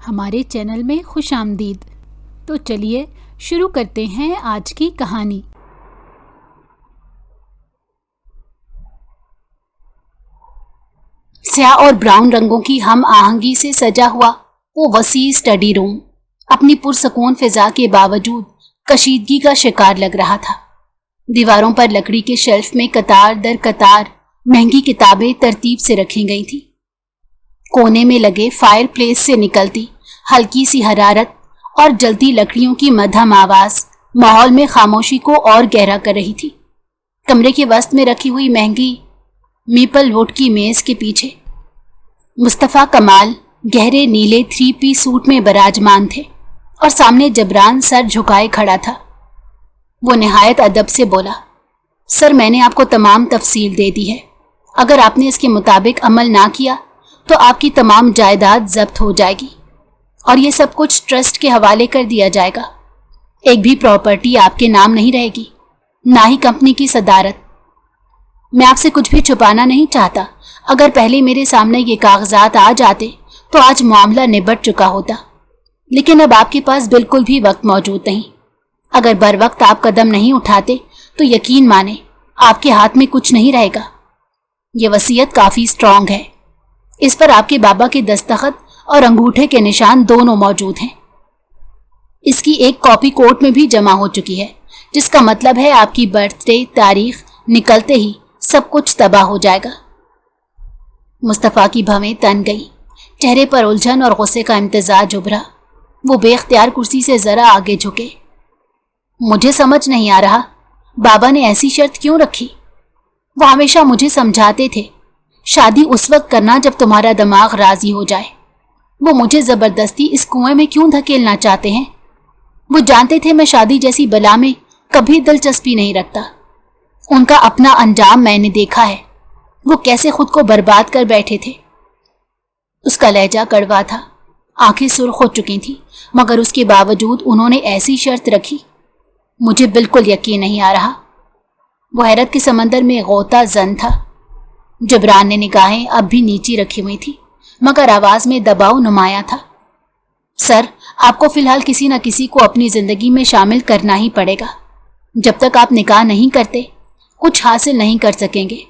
ہمارے چینل میں خوش آمدید۔ تو چلیے شروع کرتے ہیں آج کی کہانی۔ سیاہ اور براؤن رنگوں کی ہم آہنگی سے سجا ہوا وہ وسیع اسٹڈی روم اپنی پرسکون فضا کے باوجود کشیدگی کا شکار لگ رہا تھا۔ دیواروں پر لکڑی کے شیلف میں قطار در قطار مہنگی کتابیں ترتیب سے رکھی گئی تھیں۔ کونے میں لگے فائر پلیس سے نکلتی ہلکی سی حرارت اور جلتی لکڑیوں کی مدھم آواز ماحول میں خاموشی کو اور گہرا کر رہی تھی۔ کمرے کے وسط میں رکھی ہوئی مہنگی میپل ووڈ کی میز کے پیچھے مصطفیٰ کمال گہرے نیلے 3 پیس سوٹ میں براجمان تھے اور سامنے جبران سر جھکائے کھڑا تھا۔ وہ نہایت ادب سے بولا، سر میں نے آپ کو تمام تفصیل دے دی ہے۔ اگر آپ نے اس کے مطابق عمل نہ کیا تو آپ کی تمام جائیداد ضبط ہو جائے گی اور یہ سب کچھ ٹرسٹ کے حوالے کر دیا جائے گا۔ ایک بھی پراپرٹی آپ کے نام نہیں رہے گی، نہ ہی کمپنی کی صدارت۔ میں آپ سے کچھ بھی چھپانا نہیں چاہتا۔ اگر پہلے میرے سامنے یہ کاغذات آ جاتے تو آج معاملہ نبٹ چکا ہوتا، لیکن اب آپ کے پاس بالکل بھی وقت موجود نہیں۔ اگر بر وقت آپ قدم نہیں اٹھاتے تو یقین مانیں آپ کے ہاتھ میں کچھ نہیں رہے گا۔ یہ وصیت کافی سٹرونگ ہے۔ اس پر آپ کے بابا کے دستخط اور انگوٹھے کے نشان دونوں موجود ہیں۔ اس کی ایک کاپی کورٹ میں بھی جمع ہو چکی ہے، جس کا مطلب ہے آپ کی برتھ ڈے تاریخ نکلتے ہی سب کچھ تباہ ہو جائے گا۔ مصطفیٰ کی بھویں تن گئی، چہرے پر الجھن اور غصے کا امتزاج ابھرا۔ وہ بے اختیار کرسی سے ذرا آگے جھکے۔ مجھے سمجھ نہیں آ رہا بابا نے ایسی شرط کیوں رکھی؟ وہ ہمیشہ مجھے سمجھاتے تھے شادی اس وقت کرنا جب تمہارا دماغ راضی ہو جائے۔ وہ مجھے زبردستی اس کنویں میں کیوں دھکیلنا چاہتے ہیں؟ وہ جانتے تھے میں شادی جیسی بلا میں کبھی دلچسپی نہیں رکھتا۔ ان کا اپنا انجام میں نے دیکھا ہے، وہ کیسے خود کو برباد کر بیٹھے تھے۔ اس کا لہجہ کڑوا تھا، آنکھیں سرخ ہو چکی تھیں، مگر اس کے باوجود انہوں نے ایسی شرط رکھی۔ مجھے بالکل یقین نہیں آ رہا۔ وہ حیرت کے سمندر میں غوطہ زن تھا۔ جبران نے نگاہیں اب بھی نیچی رکھی ہوئی تھی، مگر آواز میں دباؤ نمایاں تھا۔ سر، آپ کو فی الحال کسی نہ کسی کو اپنی زندگی میں شامل کرنا ہی پڑے گا۔ جب تک آپ نکاح نہیں کرتے کچھ حاصل نہیں کر سکیں گے۔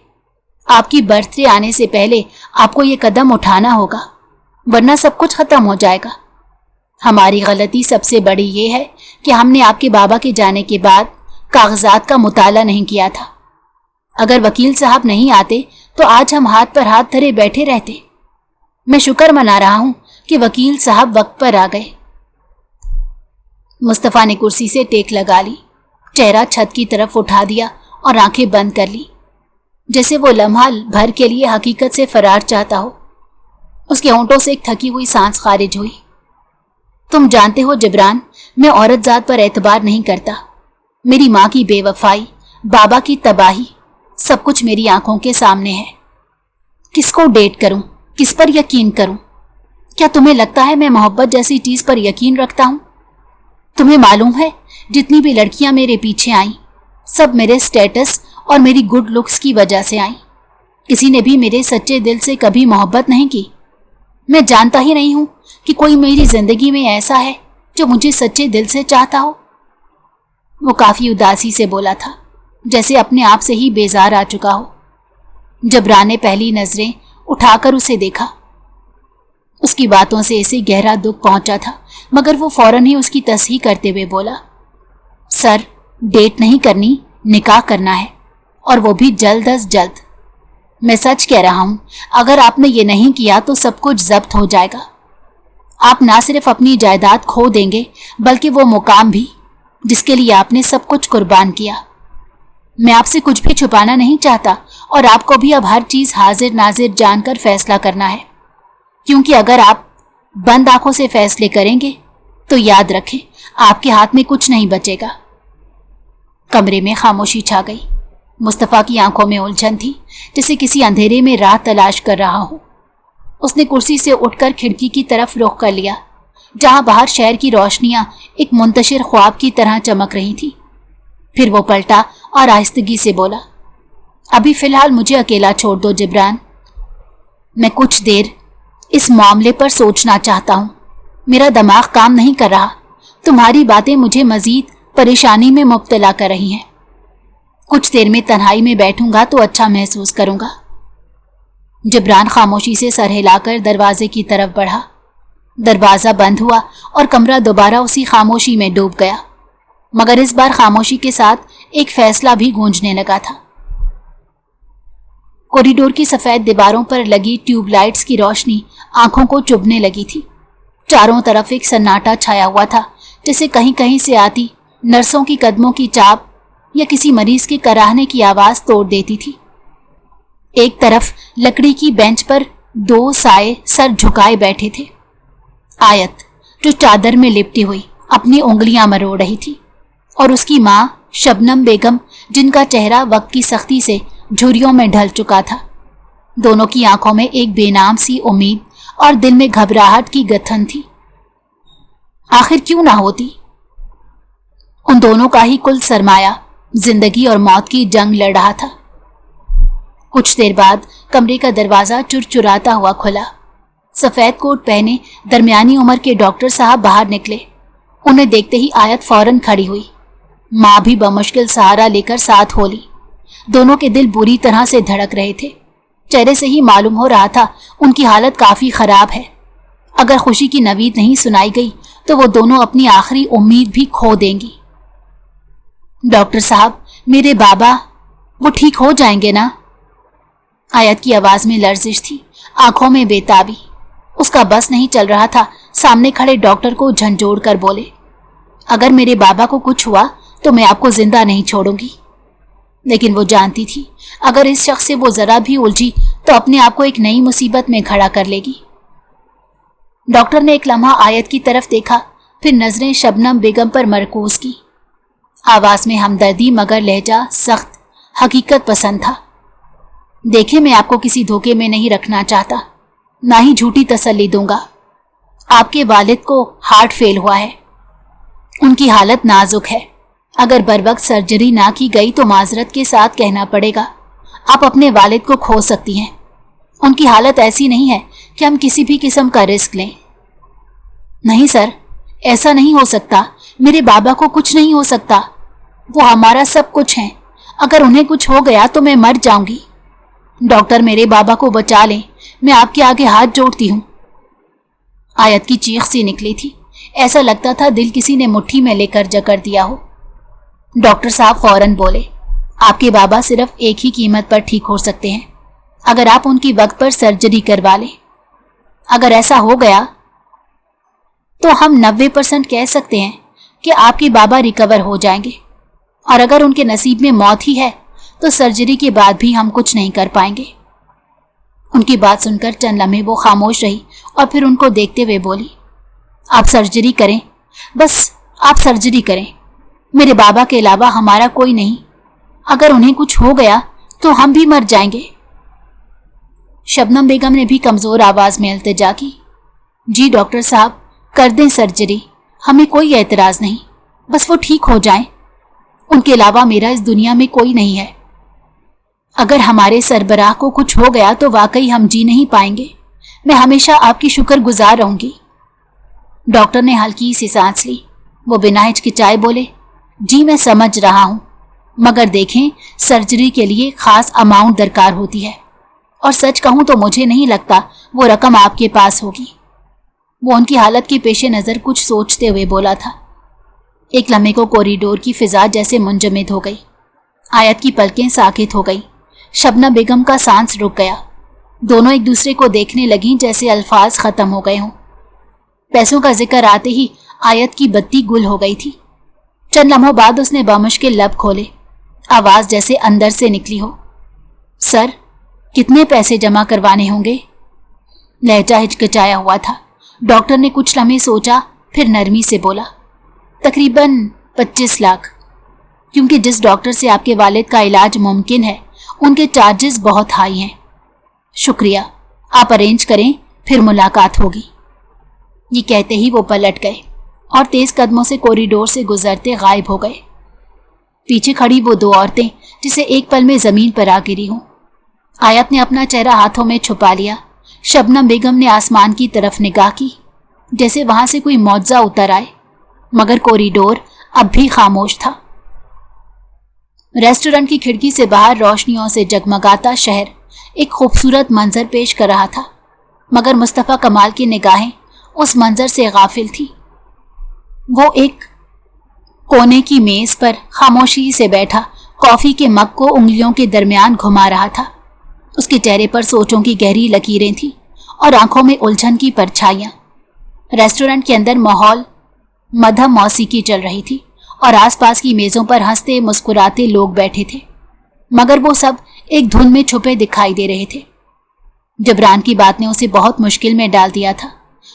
آپ کی برتھ ڈے آنے سے پہلے آپ کو یہ قدم اٹھانا ہوگا، ورنہ سب کچھ ختم ہو جائے گا۔ ہماری غلطی سب سے بڑی یہ ہے کہ ہم نے آپ کے بابا کے جانے کے بعد کاغذات کا مطالعہ نہیں کیا تھا۔ اگر وکیل صاحب نہیں آتے تو آج ہم ہاتھ پر ہاتھ دھرے بیٹھے رہتے۔ میں شکر منا رہا ہوں کہ وکیل صاحب وقت پر آ گئے۔ مصطفیٰ نے کرسی سے ٹیک لگا لی، چہرہ چھت کی طرف اٹھا دیا اور آنکھیں بند کر لی، جیسے وہ لمحہ بھر کے لیے حقیقت سے فرار چاہتا ہو۔ اس کے ہونٹوں سے ایک تھکی ہوئی سانس خارج ہوئی۔ تم جانتے ہو جبران، میں عورت ذات پر اعتبار نہیں کرتا۔ میری ماں کی بے وفائی، بابا کی تباہی، سب کچھ میری آنکھوں کے سامنے ہے۔ کس کو ڈیٹ کروں؟ کس پر یقین کروں؟ کیا تمہیں لگتا ہے میں محبت جیسی چیز پر یقین رکھتا ہوں؟ تمہیں معلوم ہے جتنی بھی لڑکیاں میرے پیچھے آئیں سب میرے سٹیٹس اور میری گڈ لکس کی وجہ سے آئیں۔ کسی نے بھی میرے سچے دل سے کبھی محبت نہیں کی۔ میں جانتا ہی نہیں ہوں کہ کوئی میری زندگی میں ایسا ہے جو مجھے سچے دل سے چاہتا ہو۔ وہ کافی اداسی سے بولا تھا، جیسے اپنے آپ سے ہی بیزار آ چکا ہو۔ جبران نے پہلی نظریں اٹھا کر اسے دیکھا۔ اس کی باتوں سے اسے گہرا دکھ پہنچا تھا، مگر وہ فوراً ہی اس کی تصحیح کرتے ہوئے بولا، سر، ڈیٹ نہیں کرنی، نکاح کرنا ہے، اور وہ بھی جلد از جلد۔ میں سچ کہہ رہا ہوں، اگر آپ نے یہ نہیں کیا تو سب کچھ ضبط ہو جائے گا۔ آپ نہ صرف اپنی جائیداد کھو دیں گے بلکہ وہ مقام بھی جس کے لیے آپ نے سب کچھ قربان کیا۔ میں آپ سے کچھ بھی چھپانا نہیں چاہتا، اور آپ کو بھی اب ہر چیز حاضر ناظر جان کر فیصلہ کرنا ہے، کیونکہ اگر آپ بند آنکھوں سے فیصلے کریں گے تو یاد رکھیں آپ کے ہاتھ میں کچھ نہیں بچے گا۔ کمرے میں خاموشی چھا گئی۔ مصطفیٰ کی آنکھوں میں الجھن تھی، جیسے کسی اندھیرے میں راہ تلاش کر رہا ہو۔ اس نے کرسی سے اٹھ کر کھڑکی کی طرف رخ کر لیا، جہاں باہر شہر کی روشنیاں ایک منتشر خواب کی طرح چمک رہی تھی۔ پھر وہ پلٹا اور آہستگی سے بولا، ابھی فی الحال مجھے اکیلا چھوڑ دو جبران، میں کچھ دیر اس معاملے پر سوچنا چاہتا ہوں۔ मेरा दिमाग काम नहीं कर रहा। तुम्हारी बातें मुझे मजीद परेशानी में मुब्तला कर रही हैं। कुछ देर में तन्हाई में बैठूंगा तो अच्छा महसूस करूंगा। जबरान खामोशी से सर हिलाकर दरवाजे की तरफ बढ़ा। दरवाजा बंद हुआ और कमरा दोबारा उसी खामोशी में डूब गया, मगर इस बार खामोशी के साथ एक फैसला भी गूंजने लगा था। कॉरिडोर की सफेद दीवारों पर लगी ट्यूबलाइट्स की रोशनी आंखों को चुभने लगी थी। चारों तरफ एक सन्नाटा छाया हुआ था, जैसे कहीं कहीं से आती नर्सों की कदमों की चाप या किसी मरीज के कराहने की आवाज तोड़ देती थी। एक तरफ लकड़ी की बेंच पर 2 साए सर झुकाए बैठे थे। आयत, जो चादर में लिपटी हुई अपनी उंगलियां मरोड़ रही थी, और उसकी मां शबनम बेगम, जिनका चेहरा वक्त की सख्ती से झुर्रियों में ढल चुका था। दोनों की आंखों में एक बेनाम सी उम्मीद और दिल में घबराहट की गठन थी। आखिर क्यों ना होती? उन दोनों का ही कुल सरमाया जिंदगी और मौत की जंग लड़ रहा था। कुछ देर बाद कमरे का दरवाजा चुरचुराता हुआ खुला। सफेद कोट पहने दरमियानी उम्र के डॉक्टर साहब बाहर निकले। उन्हें देखते ही आयत फौरन खड़ी हुई। मां भी बमुश्किल सहारा लेकर साथ हो ली। दोनों के दिल बुरी तरह से धड़क रहे थे। चेहरे से ही मालूम हो रहा था उनकी हालत काफी खराब है। अगर खुशी की नवीद नहीं सुनाई गई तो वो दोनों अपनी आखिरी उम्मीद भी खो देंगी। डॉक्टर साहब, मेरे बाबा, वो ठीक हो जाएंगे ना? आयत की आवाज में लर्जिश थी, आंखों में बेताबी। उसका बस नहीं चल रहा था सामने खड़े डॉक्टर को झंझोड़ कर बोले, अगर मेरे बाबा को कुछ हुआ तो मैं आपको जिंदा नहीं छोड़ूंगी। लेकिन वो जानती थी अगर इस शख्स से वो जरा भी उलझी तो अपने आप को एक नई मुसीबत में खड़ा कर लेगी। डॉक्टर ने एक लम्हा आयत की तरफ देखा, फिर नजरें शबनम बेगम पर मरकूज की। आवाज में हमदर्दी मगर लहजा सख्त, हकीकत पसंद था। देखे, मैं आपको किसी धोखे में नहीं रखना चाहता, ना ही झूठी तसल्ली दूंगा। आपके वालिद को हार्ट फेल हुआ है। उनकी हालत नाजुक है। अगर बरवक्त सर्जरी ना की गई तो माजरत के साथ कहना पड़ेगा, आप अपने वालिद को खो सकती हैं। उनकी हालत ऐसी नहीं है कि हम किसी भी किस्म का रिस्क लें। नहीं सर, ऐसा नहीं हो सकता। मेरे बाबा को कुछ नहीं हो सकता। वो हमारा सब कुछ हैं। अगर उन्हें कुछ हो गया तो मैं मर जाऊंगी। डॉक्टर, मेरे बाबा को बचा लें, मैं आपके आगे हाथ जोड़ती हूं। आयत की चीख सी निकली थी। ऐसा लगता था दिल किसी ने मुट्ठी में लेकर जकड़ दिया हो। डॉक्टर साहब फौरन बोले, आपके बाबा सिर्फ एक ही कीमत पर ठीक हो सकते हैं, अगर आप उनकी वक्त पर सर्जरी करवा लें। अगर ऐसा हो गया तो हम 90% कह सकते हैं कि आपके बाबा रिकवर हो जाएंगे, और अगर उनके नसीब में मौत ही है तो सर्जरी के बाद भी हम कुछ नहीं कर पाएंगे। उनकी बात सुनकर चंद लम्हे वो खामोश रही और फिर उनको देखते हुए बोली, आप सर्जरी करें, बस आप सर्जरी करें। मेरे बाबा के अलावा हमारा कोई नहीं। अगर उन्हें कुछ हो गया तो हम भी मर जाएंगे। शबनम बेगम ने भी कमजोर आवाज में इल्तिजा की, जी डॉक्टर साहब, कर दें सर्जरी, हमें कोई एतराज नहीं, बस वो ठीक हो जाएं। उनके अलावा मेरा इस दुनिया में कोई नहीं है। अगर हमारे सरबराह को कुछ हो गया तो वाकई हम जी नहीं पाएंगे। मैं हमेशा आपकी शुक्रगुजार रहूंगी। डॉक्टर ने हल्की सी सांस ली। वो बिना हिचकिचाए बोले, जी मैं समझ रहा हूं, मगर देखें, सर्जरी के लिए खास अमाउंट दरकार होती है, और सच कहूं तो मुझे नहीं लगता वो रकम आपके पास होगी। वो उनकी हालत के पेश नज़र कुछ सोचते हुए बोला था। एक लम्हे को कॉरिडोर की फिजा जैसे मुंजमद हो गई। आयत की पलकें साकित हो गई। शबनम बेगम का सांस रुक गया। दोनों एक दूसरे को देखने लगीं जैसे अल्फाज खत्म हो गए हों। पैसों का जिक्र आते ही आयत की बत्ती गुल हो गई थी। चंद लम्हों बाद उसने बामुश्किल लब खोले, आवाज जैसे अंदर से निकली हो, सर, कितने पैसे जमा करवाने होंगे? लहजा हिचकिचाया हुआ था। डॉक्टर ने कुछ लम्हे सोचा, फिर नरमी से बोला, तकरीबन 25 लाख, क्योंकि जिस डॉक्टर से आपके वालिद का इलाज मुमकिन है उनके चार्जेस बहुत हाई हैं। शुक्रिया, आप अरेंज करें, फिर मुलाकात होगी। ये कहते ही वो पलट गए और तेज कदमों से कॉरिडोर से गुजरते गायब हो गए। पीछे खड़ी वो 2 औरतें जिसे एक पल में जमीन पर आ गिरी हों। आयत ने अपना चेहरा हाथों में छुपा लिया। शबनम बेगम ने आसमान की तरफ निगाह की। जैसे वहां से कोई मौजज़ा उतर आए, मगर कॉरिडोर अब भी खामोश था। रेस्टोरेंट की खिड़की से बाहर रोशनियों से जगमगाता शहर एक खूबसूरत मंजर पेश कर रहा था, मगर मुस्तफ़ा कमाल की निगाहें उस मंजर से गाफिल थी। वो एक कोने की मेज पर खामोशी से बैठा कॉफी के मग को उंगलियों के दरमियान घुमा रहा था। उसके चेहरे पर सोचों की गहरी लकीरें थीं और आंखों में उलझन की परछाइयां। रेस्टोरेंट के अंदर माहौल मधम मौसीकी चल रही थी और आसपास की मेजों पर हंसते मुस्कुराते लोग बैठे थे, मगर वो सब एक धुन में छुपे दिखाई दे रहे थे। जबरान की बात ने उसे बहुत मुश्किल में डाल दिया था।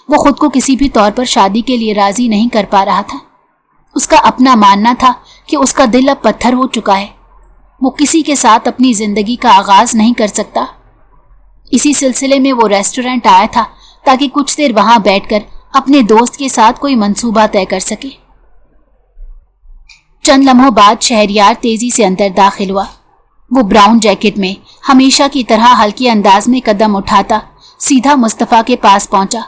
वो खुद को किसी भी तौर पर शादी के लिए राजी नहीं कर पा रहा था। उसका अपना मानना था कि उसका दिल अब पत्थर हो चुका है। वो किसी के साथ अपनी जिंदगी का आगाज नहीं कर सकता। इसी सिलसिले में वो रेस्टोरेंट आया था ताकि कुछ देर वहां बैठकर अपने दोस्त के साथ कोई मंसूबा तय कर सके। चंद लम्हों बाद शहरयार तेजी से अंदर दाखिल हुआ। वो ब्राउन जैकेट में हमेशा की तरह हल्के अंदाज में कदम उठाता सीधा मुस्तफ़ा के पास पहुंचा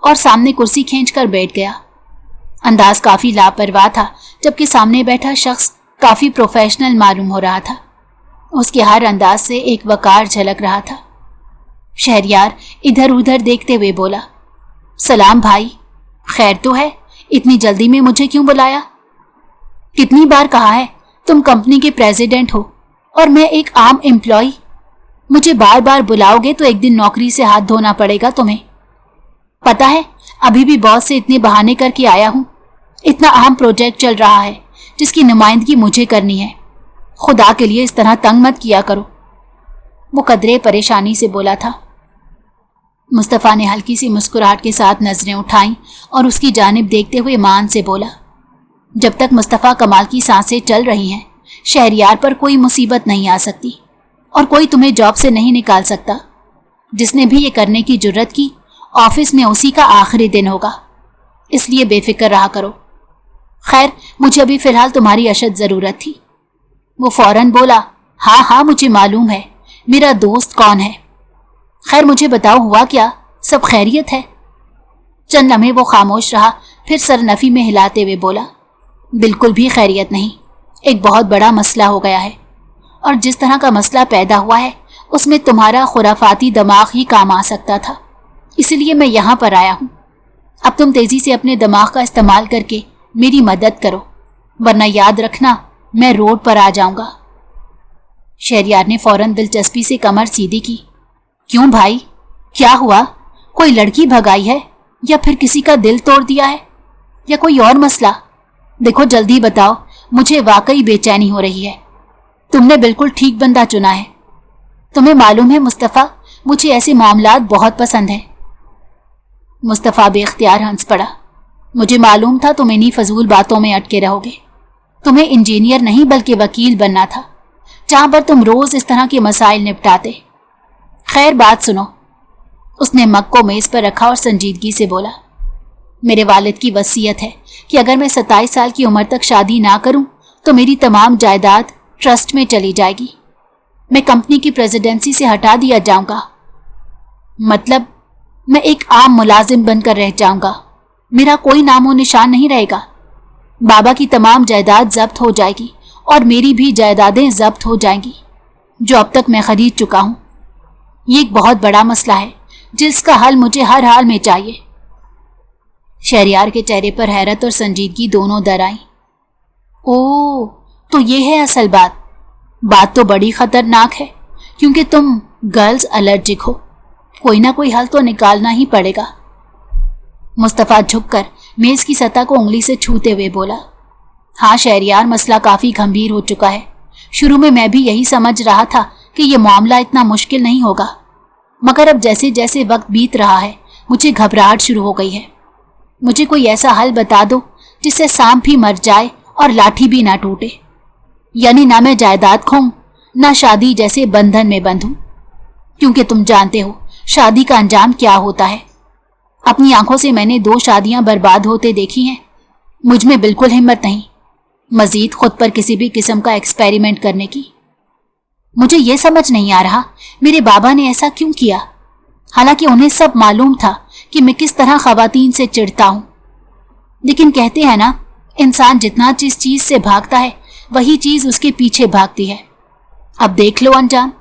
और सामने कुर्सी खींचकर बैठ गया। अंदाज काफी लापरवाह था, जबकि सामने बैठा शख्स काफी प्रोफेशनल मालूम हो रहा था। उसके हर अंदाज से एक वकार झलक रहा था। शहरयार इधर उधर देखते हुए बोला, सलाम भाई, खैर तो है? इतनी जल्दी में मुझे क्यों बुलाया? कितनी बार कहा है तुम कंपनी के प्रेसिडेंट हो और मैं एक आम एम्प्लॉय। मुझे बार बार बुलाओगे तो एक दिन नौकरी से हाथ धोना पड़ेगा तुम्हें। पता है, अभी भी बॉस से इतने बहाने करके आया हूं। इतना अहम प्रोजेक्ट चल रहा है जिसकी नुमाइंदगी मुझे करनी है। खुदा के लिए इस तरह तंग मत किया करो। वो कदरे परेशानी से बोला था। मुस्तफ़ा ने हल्की सी मुस्कुराहट के साथ नजरें उठाईं और उसकी जानिब देखते हुए मान से बोला, जब तक मुस्तफ़ा कमाल की सांसें चल रही हैं, शहरयार पर कोई मुसीबत नहीं आ सकती और कोई तुम्हें जॉब से नहीं निकाल सकता। जिसने भी ये करने की जुर्रत की, ऑफिस में उसी का आखिरी दिन होगा, इसलिए बेफिक्र रहा करो। खैर, मुझे अभी फ़िलहाल तुम्हारी अशद ज़रूरत थी। वो फौरन बोला, हाँ हाँ मुझे मालूम है, मेरा दोस्त कौन है। खैर मुझे बताओ, हुआ क्या? सब खैरियत है? चंद लम्हे वो खामोश रहा, फिर सरनफी में हिलाते हुए बोला, बिल्कुल भी खैरियत नहीं। एक बहुत बड़ा मसला हो गया है और जिस तरह का मसला पैदा हुआ है उसमें तुम्हारा खुराफाती दिमाग ही काम आ सकता था, इसलिए मैं यहाँ पर आया हूँ। अब तुम तेज़ी से अपने दिमाग का इस्तेमाल करके मेरी मदद करो, वरना याद रखना मैं रोड पर आ जाऊँगा। शहरयार ने फौरन दिलचस्पी से कमर सीधी की। क्यों भाई, क्या हुआ? कोई लड़की भगाई है या फिर किसी का दिल तोड़ दिया है या कोई और मसला? देखो जल्दी बताओ, मुझे वाकई बेचैनी हो रही है। तुमने बिल्कुल ठीक बंदा चुना है। तुम्हें मालूम है मुस्तफ़ा, मुझे ऐसे मामलात बहुत पसंद हैं। मुस्तफ़ा बेख्तियार हंस पड़ा। मुझे मालूम था तुम इन्हीं फजूल बातों में अटके रहोगे। तुम्हें इंजीनियर नहीं बल्कि वकील बनना था, जहां पर तुम रोज इस तरह के मसाइल निपटाते। खैर बात सुनो। उसने मग को मेज पर रखा और संजीदगी से बोला, मेरे वालिद की वसीयत है कि अगर मैं 27 साल की उम्र तक शादी ना करूं तो मेरी तमाम जायदाद ट्रस्ट में चली जाएगी। मैं कंपनी की प्रेसिडेंसी से हटा दिया जाऊंगा। मतलब मैं एक आम मुलाजिम बनकर रह जाऊंगा। मेरा कोई नामो निशान नहीं रहेगा। बाबा की तमाम जायदाद जब्त हो जाएगी और मेरी भी जायदादें जब्त हो जाएंगी जो अब तक मैं खरीद चुका हूं। ये एक बहुत बड़ा मसला है जिसका हल मुझे हर हाल में चाहिए। शहरयार के चेहरे पर हैरत और संजीदगी दोनों दर आई। ओह, तो ये है असल बात। बात तो बड़ी खतरनाक है क्योंकि तुम गर्ल्स एलर्जिक हो। कोई ना कोई हल तो निकालना ही पड़ेगा। मुस्तफ़ा झुककर मेज की सतह को उंगली से छूते हुए बोला, हाँ शहरयार, मसला काफ़ी गंभीर हो चुका है। शुरू में मैं भी यही समझ रहा था कि यह मामला इतना मुश्किल नहीं होगा, मगर अब जैसे जैसे वक्त बीत रहा है मुझे घबराहट शुरू हो गई है। मुझे कोई ऐसा हल बता दो जिससे सांप भी मर जाए और लाठी भी ना टूटे, यानी ना मैं जायदाद खोऊं ना शादी जैसे बंधन में बंधूं, क्योंकि तुम जानते हो शादी का अंजाम क्या होता है। अपनी आंखों से मैंने 2 शादियां बर्बाद होते देखी हैं। मुझ में बिल्कुल हिम्मत नहीं मजीद खुद पर किसी भी किस्म का एक्सपेरिमेंट करने की। मुझे यह समझ नहीं आ रहा मेरे बाबा ने ऐसा क्यों किया। हालांकि उन्हें सब मालूम था कि मैं किस तरह खवातीन से चिढ़ता हूं। लेकिन कहते हैं ना, इंसान जितना जिस चीज से भागता है वही चीज उसके पीछे भागती है। अब देख लो अंजाम।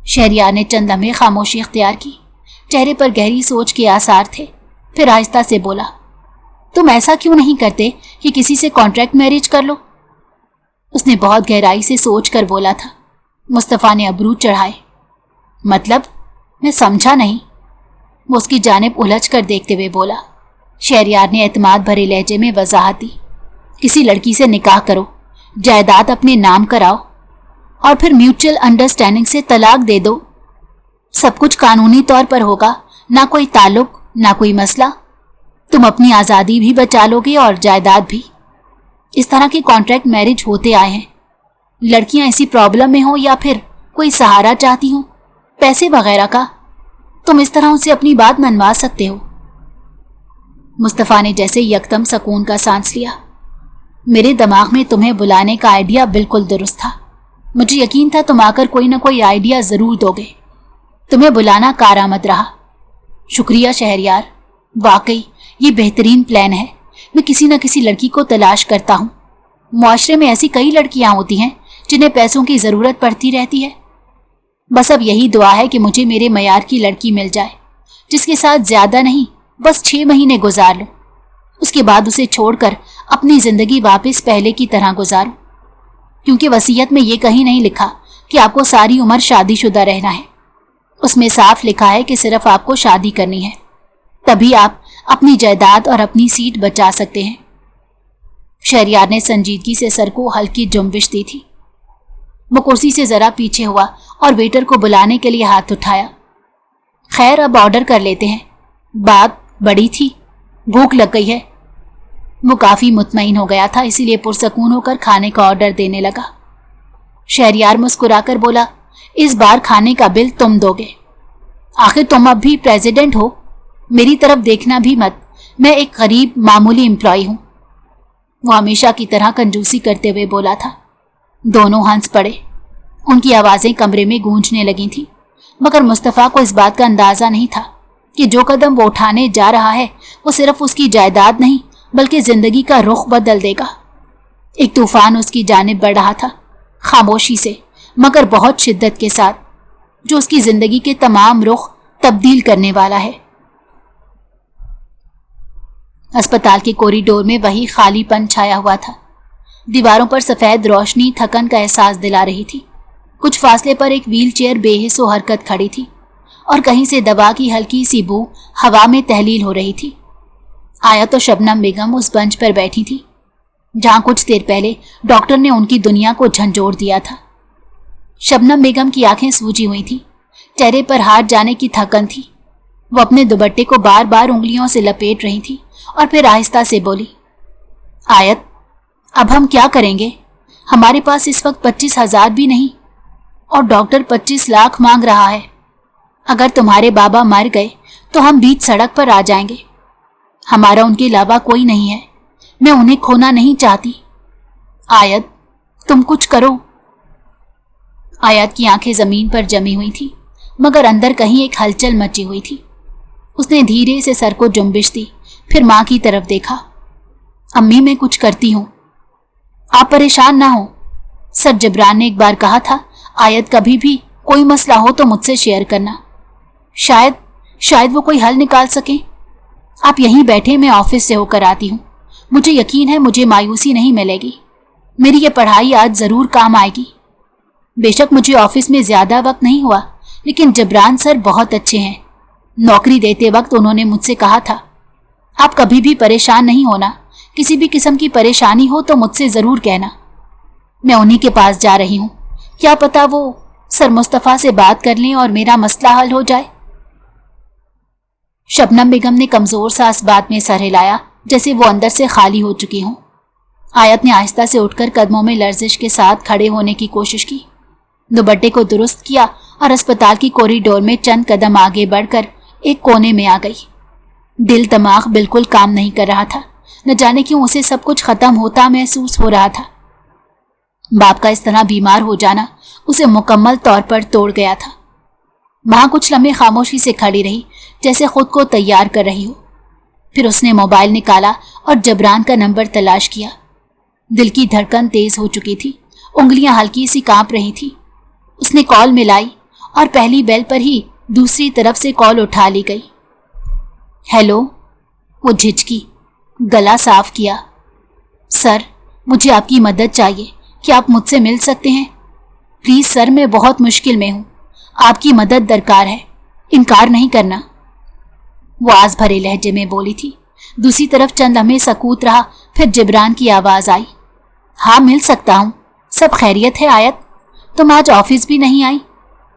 शहरयार ने चंद लम्हे खामोशी इख्तियार की। चेहरे पर गहरी सोच के आसार थे। फिर आहिस्ता से बोला, तुम ऐसा क्यों नहीं करते कि किसी से कॉन्ट्रैक्ट मैरिज कर लो? उसने बहुत गहराई से सोच कर बोला था। मुस्तफ़ा ने अबरू चढ़ाए। मतलब? मैं समझा नहीं। वो उसकी जानिब उलझ कर देखते हुए बोला। शहरयार ने एतमाद भरे लहजे में वजाहत दी, किसी लड़की से निकाह करो, जायदाद अपने नाम कराओ और फिर म्यूचुअल अंडरस्टैंडिंग से तलाक दे दो। सब कुछ कानूनी तौर पर होगा, ना कोई ताल्लुक, ना कोई मसला। तुम अपनी आज़ादी भी बचा लोगे और जायदाद भी। इस तरह के कॉन्ट्रैक्ट मैरिज होते आए हैं। लड़कियां ऐसी प्रॉब्लम में हो या फिर कोई सहारा चाहती हो, पैसे वगैरह का, तुम इस तरह उनसे अपनी बात मनवा सकते हो। मुस्तफ़ा ने जैसे यकदम सुकून का सांस लिया। मेरे दिमाग में तुम्हें बुलाने का आइडिया बिल्कुल दुरुस्त था। मुझे यकीन था तुम आकर कोई ना कोई आइडिया जरूर दोगे। तुम्हें बुलाना कारआमद रहा। शुक्रिया शहरयार, वाकई ये बेहतरीन प्लान है। मैं किसी न किसी लड़की को तलाश करता हूँ। मुआशरे में ऐसी कई लड़कियां होती हैं जिन्हें पैसों की ज़रूरत पड़ती रहती है। बस अब यही दुआ है कि मुझे मेरे मयार की लड़की मिल जाए, जिसके साथ ज़्यादा नहीं बस 6 महीने गुजार लूँ। उसके बाद उसे छोड़कर अपनी ज़िंदगी वापस पहले की तरह गुजारूँ। क्योंकि वसीयत में ये कहीं नहीं लिखा कि आपको सारी उम्र शादीशुदा रहना है। उसमें साफ लिखा है कि सिर्फ आपको शादी करनी है, तभी आप अपनी जायदाद और अपनी सीट बचा सकते हैं। शहरयार ने संजीदगी से सर को हल्की जुम्बिश दी थी। वो कुर्सी से जरा पीछे हुआ और वेटर को बुलाने के लिए हाथ उठाया। खैर, अब ऑर्डर कर लेते हैं। बात बड़ी थी, भूख लग गई है। वो काफी मुतमईन हो गया था, इसीलिए पुरसकून होकर खाने का ऑर्डर देने लगा। शहरयार मुस्कुराकर बोला, इस बार खाने का बिल तुम दोगे। आखिर तुम अब भी प्रेसिडेंट हो, मेरी तरफ देखना भी मत। मैं एक गरीब मामूली एम्प्लॉय हूं। वो हमेशा की तरह कंजूसी करते हुए बोला था। दोनों हंस पड़े। उनकी आवाजें कमरे में गूंजने लगी थी, मगर मुस्तफ़ा को इस बात का अंदाजा नहीं था कि जो कदम वो उठाने जा रहा है वो सिर्फ उसकी जायदाद नहीं बल्कि जिंदगी का रुख बदल देगा। एक तूफान उसकी जानिब बढ़ रहा था, खामोशी से मगर बहुत शिद्दत के साथ, जो उसकी जिंदगी के तमाम रुख तब्दील करने वाला है। अस्पताल के कॉरिडोर में वही खालीपन छाया हुआ था। दीवारों पर सफेद रोशनी थकन का एहसास दिला रही थी। कुछ फासले पर एक व्हील चेयर बेहिस्सो हरकत खड़ी थी और कहीं से दवा की हल्की सी बू हवा में तहलील हो रही थी। आया तो शबनम बेगम उस बेंच पर बैठी थी जहां कुछ देर पहले डॉक्टर ने उनकी दुनिया को झंझोड़ दिया था। शबनम बेगम की आंखें सूजी हुई थी, चेहरे पर हाथ जाने की थकन थी। वो अपने दुपट्टे को बार बार उंगलियों से लपेट रही थी और फिर आहिस्ता से बोली, आयत, अब हम क्या करेंगे? हमारे पास इस वक्त 25,000 भी नहीं और डॉक्टर 25 लाख मांग रहा है। अगर तुम्हारे बाबा मर गए तो हम बीच सड़क पर आ जाएंगे। हमारा उनके अलावा कोई नहीं है। मैं उन्हें खोना नहीं चाहती। आयत, तुम कुछ करो। आयत की आंखें जमीन पर जमी हुई थी, मगर अंदर कहीं एक हलचल मची हुई थी। उसने धीरे से सर को जुम्बिश दी, फिर मां की तरफ देखा। अम्मी, मैं कुछ करती हूं, आप परेशान ना हो। सर जबरान ने एक बार कहा था, आयत, कभी भी कोई मसला हो तो मुझसे शेयर करना। शायद वो कोई हल निकाल सके। आप यहीं बैठे, मैं ऑफिस से होकर आती हूँ। मुझे यकीन है मुझे मायूसी नहीं मिलेगी। मेरी ये पढ़ाई आज ज़रूर काम आएगी। बेशक मुझे ऑफिस में ज़्यादा वक्त नहीं हुआ, लेकिन जबरान सर बहुत अच्छे हैं। नौकरी देते वक्त उन्होंने मुझसे कहा था, आप कभी भी परेशान नहीं होना। किसी भी किस्म की परेशानी हो तो मुझसे ज़रूर कहना। मैं उन्हीं के पास जा रही हूँ। क्या पता वो सर मुस्तफ़ा से बात कर लें और मेरा मसला हल हो जाए। शबनम बेगम ने कमज़ोर सा इस बात में सर हिलाया जैसे वो अंदर से खाली हो चुकी हों। आयत ने आहिस्ता से उठकर कदमों में लर्जिश के साथ खड़े होने की कोशिश की, दुपट्टे को दुरुस्त किया और अस्पताल की कॉरिडोर में चंद कदम आगे बढ़कर एक कोने में आ गई। दिल दिमाग बिल्कुल काम नहीं कर रहा था। न जाने क्यों उसे सब कुछ खत्म होता महसूस हो रहा था। बाप का इस तरह बीमार हो जाना उसे मुकम्मल तौर पर तोड़ गया था। वहां कुछ लम्हे खामोशी से खड़ी रही, जैसे खुद को तैयार कर रही हो। फिर उसने मोबाइल निकाला और जबरान का नंबर तलाश किया। दिल की धड़कन तेज हो चुकी थी, उंगलियां हल्की सी कांप रही थी। उसने कॉल मिलाई और पहली बेल पर ही दूसरी तरफ से कॉल उठा ली गई। हेलो, वो झिझकी, गला साफ किया। सर, मुझे आपकी मदद चाहिए, क्या आप मुझसे मिल सकते हैं? प्लीज सर, मैं बहुत मुश्किल में हूं, आपकी मदद दरकार है, इनकार नहीं करना। वो आस भरे लहजे में बोली थी। दूसरी तरफ चंद लम्हे सकूत रहा, फिर जिब्रान की आवाज आई। हाँ, मिल सकता हूं, सब खैरियत है आयत? तुम आज ऑफिस भी नहीं आई?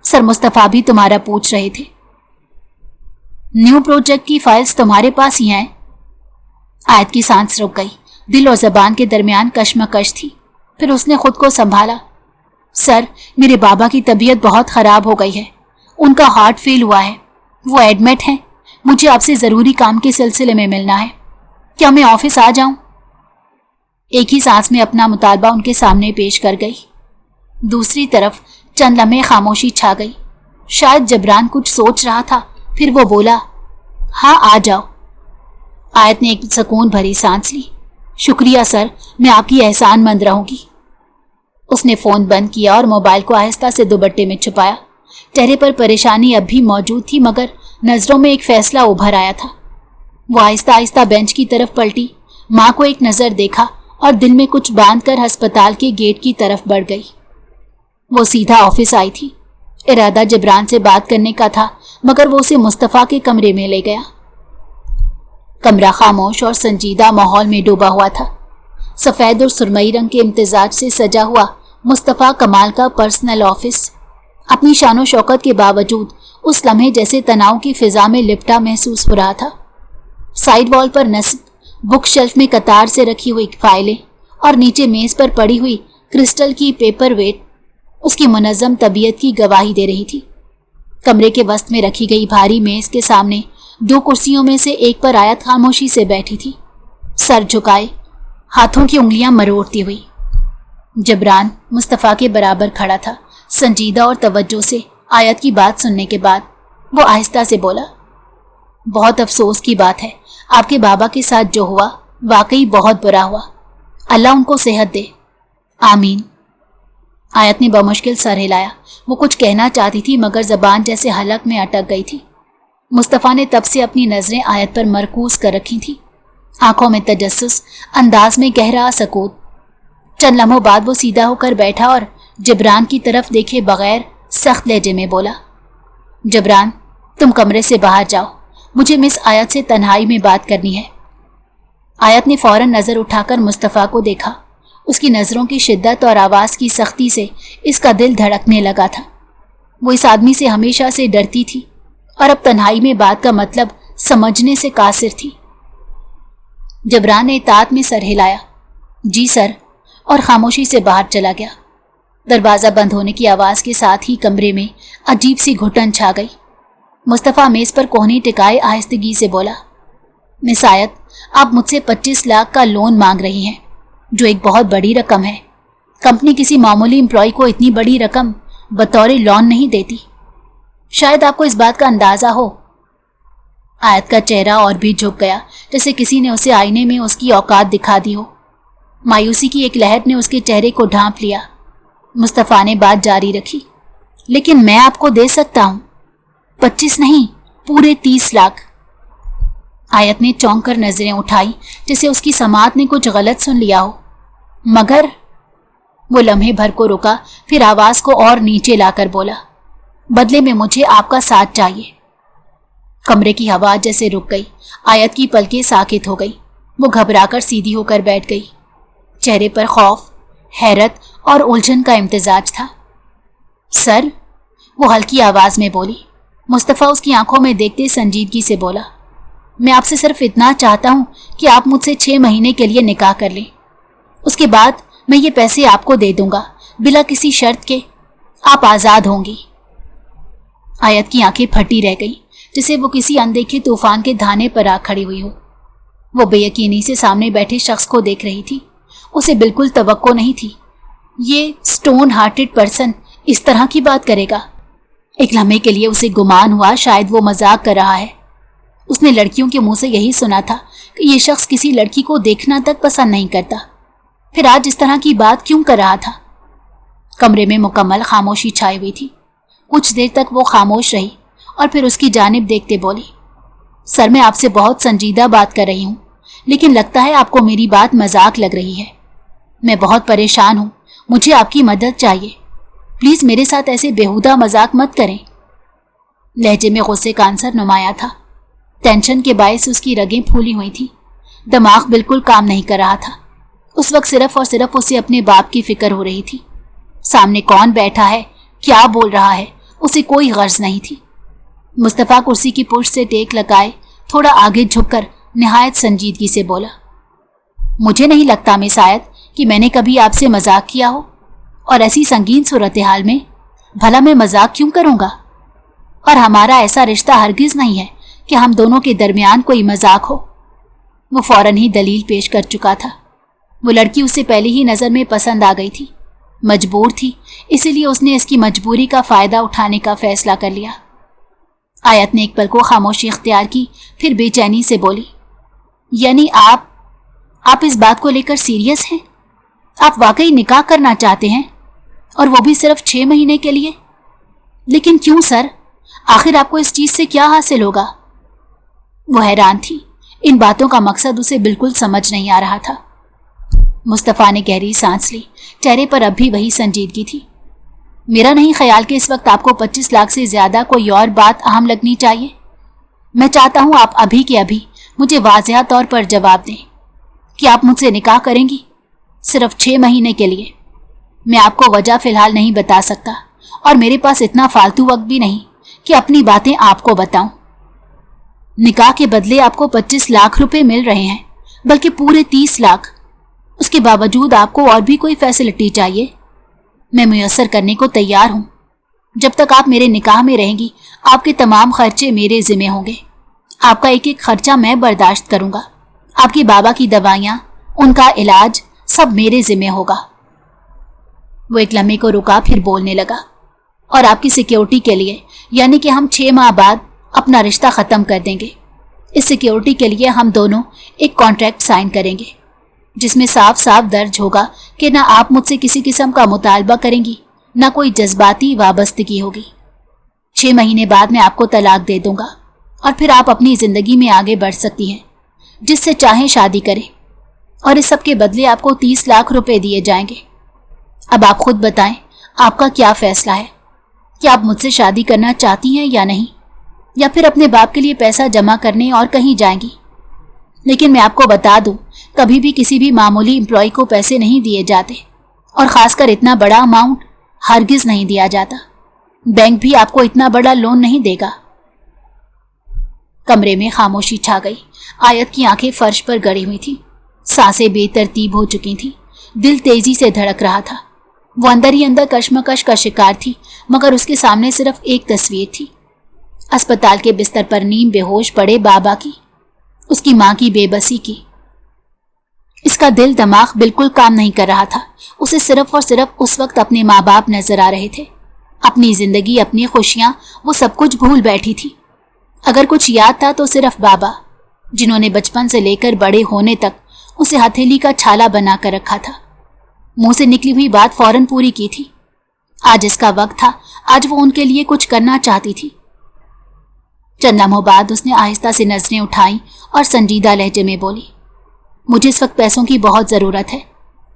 सर, मुस्तफा भी तुम्हारा पूछ रहे थे। न्यू प्रोजेक्ट की फाइल्स तुम्हारे पास ही हैं? आयत की सांस रुक गई, दिल और जबान के दरमियान कश्मकश थी। फिर उसने खुद को संभाला। सर, मेरे बाबा की तबीयत बहुत खराब हो गई है, उनका हार्ट फेल हुआ है, वो एडमिट हैं, मुझे आपसे जरूरी काम के सिलसिले में मिलना है, क्या मैं ऑफिस आ जाऊं? एक ही सांस में अपना मुतालबा उनके सामने पेश कर गई। दूसरी तरफ चंद लम्हे खामोशी छा गई। शायद जबरान कुछ सोच रहा था, फिर वो बोला, हाँ आ जाओ। आयत ने एक सुकून भरी सांस ली। शुक्रिया सर, मैं आपकी एहसानमंद रहूंगी। उसने फोन बंद किया और मोबाइल को आहिस्ता से दुपट्टे में छुपाया। चेहरे पर परेशानी अब भी मौजूद थी, मगर नजरों में एक फैसला उभर आया था। वो आहिस्ता आहिस्ता बेंच की तरफ पलटी, माँ को एक नजर देखा और दिल में कुछ बांधकर अस्पताल के गेट की तरफ बढ़ गई। वो सीधा ऑफिस आई थी। इरादा जिब्रान से बात करने का था, मगर वो उसे मुस्तफा के कमरे में ले गया। कमरा खामोश और संजीदा माहौल में डूबा हुआ था। सफेद और सुरमई रंग के इम्तिजाज से सजा हुआ मुस्तफा कमाल का पर्सनल ऑफिस अपनी शानो शौकत के बावजूद उस लम्हे जैसे तनाव की फिजा में लिपटा महसूस हो रहा था। साइड वॉल पर नस्ब, बुक शेल्फ में कतार से रखी हुई फाइलें और नीचे मेज पर पड़ी हुई क्रिस्टल की पेपर वेट उसकी मुनज़्ज़म तबीयत की गवाही दे रही थी। कमरे के वस्त में रखी गई भारी मेज के सामने दो कुर्सियों में से एक पर आयत खामोशी से बैठी थी, सर झुकाए, हाथों की उंगलियां मरोड़ती हुई। जबरान मुस्तफा के बराबर खड़ा था। संजीदा और तवज्जो से आयत की बात सुनने के बाद वो आहिस्ता से बोला, बहुत अफसोस की बात है, आपके बाबा के साथ जो हुआ वाकई बहुत बुरा हुआ, अल्लाह उनको सेहत दे। आमीन। आयत ने बमुश्किल सर हिलाया। वो कुछ कहना चाहती थी, मगर जबान जैसे हलक में अटक गई थी। मुस्तफा ने तब से अपनी नजरें आयत पर मरकूज कर रखी थी, आंखों में तजस्सुस, अंदाज में गहरा सकूत। चंद लम्हों बाद वो सीधा होकर बैठा और जबरान की तरफ देखे बगैर सख्त लहजे में बोला, जबरान, तुम कमरे से बाहर जाओ, मुझे मिस आयत से तन्हाई में बात करनी है। आयत ने फौरन नजर उठाकर मुस्तफा को देखा। उसकी नजरों की शिद्दत और आवाज की सख्ती से इसका दिल धड़कने लगा था। वो इस आदमी से हमेशा से डरती थी और अब तन्हाई में बात का मतलब समझने से कासिर थी। जबरान ने इताअत में सर हिलाया, जी सर, और खामोशी से बाहर चला गया। दरवाज़ा बंद होने की आवाज़ के साथ ही कमरे में अजीब सी घुटन छा गई। मुस्तफ़ा मेज़ पर कोहनी टिकाए आहिस्तगी से बोला, मिस आयत, आप मुझसे 25 लाख का लोन मांग रही हैं, जो एक बहुत बड़ी रकम है। कंपनी किसी मामूली एम्प्लॉय को इतनी बड़ी रकम बतौर लोन नहीं देती। शायद आपको इस बात का अंदाज़ा हो। आयत का चेहरा और भी झुक गया, जैसे किसी ने उसे आईने में उसकी औकात दिखा दी हो। मायूसी की एक लहर ने उसके चेहरे को ढांप लिया। मुस्तफ़ा ने बात जारी रखी, लेकिन मैं आपको दे सकता हूं, 25 नहीं, पूरे 30 लाख। आयत ने चौंक कर नजरें उठाई, जैसे उसकी समात ने कुछ गलत सुन लिया हो। मगर वो लम्हे भर को रुका, फिर आवाज को और नीचे लाकर बोला, बदले में मुझे आपका साथ चाहिए। कमरे की हवा जैसे रुक गई। आयत की पलकें साकित हो गई। वो घबराकर सीधी होकर बैठ गई। चेहरे पर खौफ, हैरत और उलझन का इम्तिजाज था। सर, वो हल्की आवाज में बोली। मुस्तफ़ा उसकी आंखों में देखते संजीदगी से बोला, मैं आपसे सिर्फ इतना चाहता हूं कि आप मुझसे 6 महीने के लिए निकाह कर लें। उसके बाद मैं ये पैसे आपको दे दूंगा, बिला किसी शर्त के। आप आज़ाद होंगी। आयत की आंखें फटी रह गईं, जैसे वो किसी अनदेखे तूफान के धाने पर आ खड़ी हुई हो। वो बेयकीनी से सामने बैठे शख्स को देख रही थी। उसे बिल्कुल तवक्को नहीं थी ये स्टोन हार्टेड पर्सन इस तरह की बात करेगा। एक लम्हे के लिए उसे गुमान हुआ शायद वो मजाक कर रहा है। उसने लड़कियों के मुंह से यही सुना था कि ये शख्स किसी लड़की को देखना तक पसंद नहीं करता, फिर आज इस तरह की बात क्यों कर रहा था। कमरे में मुकम्मल खामोशी छाई हुई थी। कुछ देर तक वो खामोश रही और फिर उसकी जानिब देखते बोली, सर मैं आपसे बहुत संजीदा बात कर रही हूँ, लेकिन लगता है आपको मेरी बात मजाक लग रही है। मैं बहुत परेशान हूँ, मुझे आपकी मदद चाहिए। प्लीज मेरे साथ ऐसे बेहुदा मजाक मत करें। लहजे में गुस्से का आंसर नुमाया था। टेंशन के बायस उसकी रगें फूली हुई थी। दिमाग बिल्कुल काम नहीं कर रहा था। उस वक्त सिर्फ और सिर्फ उसे अपने बाप की फिक्र हो रही थी। सामने कौन बैठा है, क्या बोल रहा है, उसे कोई गर्ज नहीं थी। मुस्तफ़ा कुर्सी की पुष्ट से टेक लगाए थोड़ा आगे झुककर निहायत संजीदगी से बोला, मुझे नहीं लगता मिस आयत कि मैंने कभी आपसे मजाक किया हो, और ऐसी संगीन सूरत हाल में भला मैं मजाक क्यों करूंगा। और हमारा ऐसा रिश्ता हरगिज नहीं है कि हम दोनों के दरमियान कोई मजाक हो। वो फौरन ही दलील पेश कर चुका था। वो लड़की उसे पहले ही नज़र में पसंद आ गई थी, मजबूर थी, इसीलिए उसने इसकी मजबूरी का फ़ायदा उठाने का फैसला कर लिया। आयत ने एक पल को खामोशी इख्तियार की, फिर बेचैनी से बोली, यानी आप इस बात को लेकर सीरियस हैं? आप वाकई निकाह करना चाहते हैं, और वो भी सिर्फ 6 महीने के लिए? लेकिन क्यों सर, आखिर आपको इस चीज़ से क्या हासिल होगा? वो हैरान थी। इन बातों का मकसद उसे बिल्कुल समझ नहीं आ रहा था। मुस्तफ़ा ने गहरी सांस ली। चेहरे पर अब भी वही संजीदगी थी। मेरा नहीं ख्याल कि इस वक्त आपको 25 लाख से ज्यादा कोई और बात अहम लगनी चाहिए। मैं चाहता हूं आप अभी के अभी मुझे वाज़ेह तौर पर जवाब दें कि आप मुझसे निकाह करेंगी, सिर्फ 6 महीने के लिए। मैं आपको वजह फिलहाल नहीं बता सकता, और मेरे पास इतना फालतू वक्त भी नहीं कि अपनी बातें आपको बताऊं। निकाह के बदले आपको 25 लाख रुपए मिल रहे हैं, बल्कि पूरे 30 लाख। उसके बावजूद आपको और भी कोई फैसिलिटी चाहिए, मैं मुयस्सर करने को तैयार हूं। जब तक आप मेरे निकाह में रहेंगी, आपके तमाम खर्चे मेरे जिम्मे होंगे। आपका एक एक खर्चा मैं बर्दाश्त करूंगा। आपके बाबा की दवाइयां, उनका इलाज सब मेरे जिम्मे होगा। वो एक लम्हे को रुका, फिर बोलने लगा, और आपकी सिक्योरिटी के लिए, यानी कि हम 6 माह बाद अपना रिश्ता ख़त्म कर देंगे। इस सिक्योरिटी के लिए हम दोनों एक कॉन्ट्रैक्ट साइन करेंगे, जिसमें साफ साफ दर्ज होगा कि ना आप मुझसे किसी किस्म का मुतालबा करेंगी, ना कोई जज्बाती वाबस्तगी होगी। 6 महीने बाद मैं आपको तलाक दे दूंगा, और फिर आप अपनी ज़िंदगी में आगे बढ़ सकती हैं, जिससे चाहें शादी करें, और इस सब के बदले आपको 30 लाख रुपए दिए जाएंगे। अब आप खुद बताएं, आपका क्या फैसला है कि आप मुझसे शादी करना चाहती हैं या नहीं, या फिर अपने बाप के लिए पैसा जमा करने और कहीं जाएंगी। लेकिन मैं आपको बता दूं, कभी भी किसी भी मामूली एम्प्लॉय को पैसे नहीं दिए जाते, और ख़ासकर इतना बड़ा अमाउंट हरगिज़ नहीं दिया जाता। बैंक भी आपको इतना बड़ा लोन नहीं देगा। कमरे में खामोशी छा गई। आयत की आंखें फर्श पर गड़ी हुई थी, सांसें बेतरतीब हो चुकी थीं, दिल तेजी से धड़क रहा था। वो अंदर ही अंदर कश्मकश का शिकार थी, मगर उसके सामने सिर्फ एक तस्वीर थी, अस्पताल के बिस्तर पर नीम बेहोश पड़े बाबा की, उसकी माँ की बेबसी की। इसका दिल दिमाग बिल्कुल काम नहीं कर रहा था। उसे सिर्फ और सिर्फ उस वक्त अपने माँ बाप नजर आ रहे थे, अपनी जिंदगी, अपनी खुशियां, वो सब कुछ भूल बैठी थी। अगर कुछ याद था तो सिर्फ बाबा, जिन्होंने बचपन से लेकर बड़े होने तक उसे हथेली का छाला बना कर रखा था। मुंह से निकली हुई बात फौरन पूरी की थी। आज इसका वक्त था, आज वो उनके लिए कुछ करना चाहती थी। चंद लम्हों बाद उसने आहिस्ता से नजरें उठाई और संजीदा लहजे में बोली, मुझे इस वक्त पैसों की बहुत ज़रूरत है।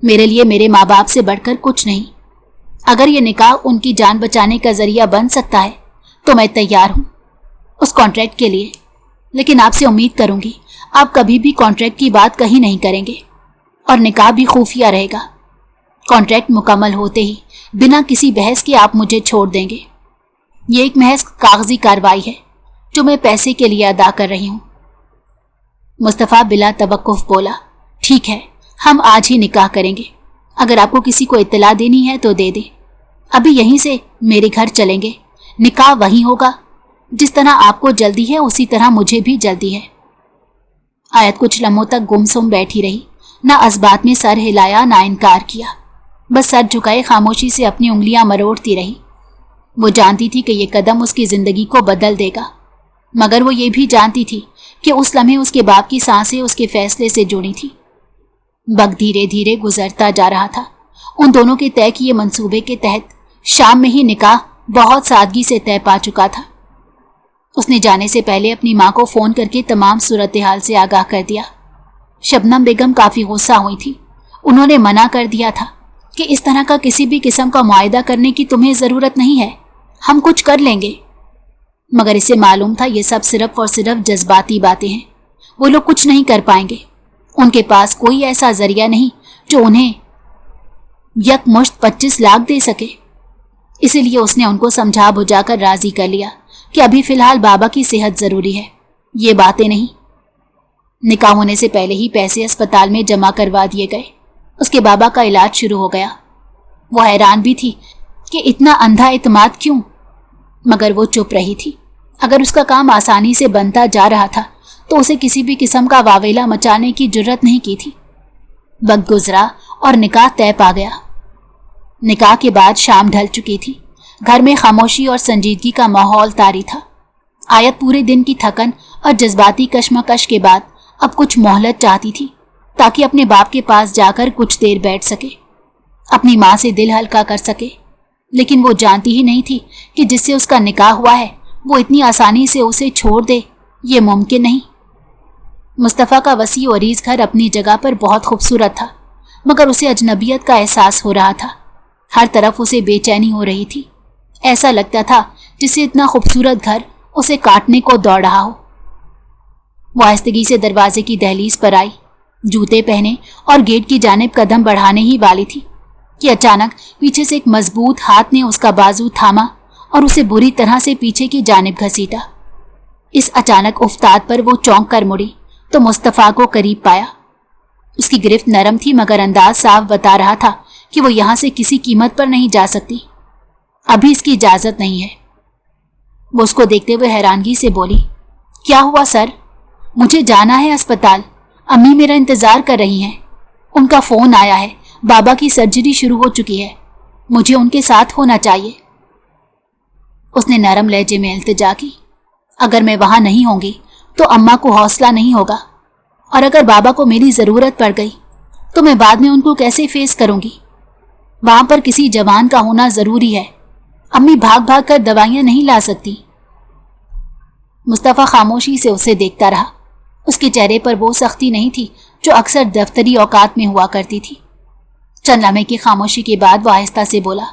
मेरे लिए मेरे माँ बाप से बढ़कर कुछ नहीं। अगर ये निकाह उनकी जान बचाने का जरिया बन सकता है तो मैं तैयार हूँ उस कॉन्ट्रैक्ट के लिए। लेकिन आपसे उम्मीद करूँगी आप कभी भी कॉन्ट्रैक्ट की बात कहीं नहीं करेंगे, और निकाह भी खुफिया रहेगा। कॉन्ट्रैक्ट मुकम्मल होते ही बिना किसी बहस के आप मुझे छोड़ देंगे। ये एक महज कागजी कार्रवाई है जो मैं पैसे के लिए अदा कर रही हूँ। मुस्तफ़ा बिला तवक्कुफ बोला, ठीक है, हम आज ही निकाह करेंगे। अगर आपको किसी को इत्तला देनी है तो दे दे। अभी यहीं से मेरे घर चलेंगे, निकाह वहीं होगा। जिस तरह आपको जल्दी है उसी तरह मुझे भी जल्दी है। आयत कुछ लम्हों तक गुमसुम बैठी रही, ना असबात में सर हिलाया ना इनकार किया, बस सर झुकाए खामोशी से अपनी उंगलियां मरोड़ती रही। वो जानती थी कि ये कदम उसकी जिंदगी को बदल देगा, मगर वो ये भी जानती थी कि उस लम्हे उसके बाप की सांसें उसके फैसले से जुड़ी थी। वक्त धीरे धीरे गुजरता जा रहा था। उन दोनों के तय किए मंसूबे के तहत शाम में ही निकाह बहुत सादगी से तय पा चुका था। उसने जाने से पहले अपनी माँ को फोन करके तमाम सूरत हाल से आगाह कर दिया। शबनम बेगम काफी गुस्सा हुई थी। उन्होंने मना कर दिया था कि इस तरह का किसी भी किस्म का मुआयदा करने की तुम्हें जरूरत नहीं है, हम कुछ कर लेंगे। मगर इसे मालूम था ये सब सिर्फ और सिर्फ जज्बाती बातें हैं, वो लोग कुछ नहीं कर पाएंगे। उनके पास कोई ऐसा जरिया नहीं जो उन्हें यकमुश्त 25 लाख दे सके। इसीलिए उसने उनको समझा बुझाकर राजी कर लिया कि अभी फिलहाल बाबा की सेहत जरूरी है, ये बातें नहीं। निकाह होने से पहले ही पैसे अस्पताल में जमा करवा दिए गए। उसके बाबा का इलाज शुरू हो गया। वो हैरान भी थी कि इतना अंधा इत्मीनान क्यों, मगर वो चुप रही थी। अगर उसका काम आसानी से बनता जा रहा था तो उसे किसी भी किस्म का वावेला मचाने की जुर्रत नहीं की थी। वक्त गुजरा और निकाह तय पा गया। निकाह के बाद शाम ढल चुकी थी। घर में खामोशी और संजीदगी का माहौल तारी था। आयत पूरे दिन की थकन और जज्बाती कश्मकश के बाद अब कुछ मोहलत चाहती थी ताकि अपने बाप के पास जाकर कुछ देर बैठ सके, अपनी माँ से दिल हल्का कर सके। लेकिन वो जानती ही नहीं थी कि जिससे उसका निकाह हुआ है वो इतनी आसानी से उसे छोड़ दे, ये मुमकिन नहीं। मुस्तफ़ा का वसी और अरीज घर अपनी जगह पर बहुत खूबसूरत था, मगर उसे अजनबियत का एहसास हो रहा था। हर तरफ उसे बेचैनी हो रही थी। ऐसा लगता था जिससे इतना खूबसूरत घर उसे काटने को दौड़ रहा हो। वो आहिस्तगी से दरवाजे की दहलीज पर आई, जूते पहने और गेट की जानिब कदम बढ़ाने ही वाली थी कि अचानक पीछे से एक मजबूत हाथ ने उसका बाजू थामा और उसे बुरी तरह से पीछे की जानिब घसीटा। इस अचानक उफ्ताद पर वो चौंक कर मुड़ी तो मुस्तफ़ा को करीब पाया। उसकी गिरफ्त नरम थी, मगर अंदाज साफ बता रहा था कि वो यहां से किसी कीमत पर नहीं जा सकती। अभी इसकी इजाजत नहीं है। वो उसको देखते हुए हैरानगी से बोली, क्या हुआ सर? मुझे जाना है अस्पताल, अम्मी मेरा इंतजार कर रही हैं। उनका फोन आया है, बाबा की सर्जरी शुरू हो चुकी है, मुझे उनके साथ होना चाहिए। उसने नरम लहजे में इल्तिजा की, अगर मैं वहां नहीं होंगी तो अम्मा को हौसला नहीं होगा, और अगर बाबा को मेरी जरूरत पड़ गई तो मैं बाद में उनको कैसे फेस करूंगी? वहां पर किसी जवान का होना जरूरी है। अम्मी भाग भाग कर दवाइयां नहीं ला सकती। मुस्तफ़ा खामोशी से उसे देखता रहा। उसके चेहरे पर वो सख्ती नहीं थी जो अक्सर दफ्तरी औकात में हुआ करती थी। चंद लम्हे की खामोशी के बाद वो आहिस्ता से बोला,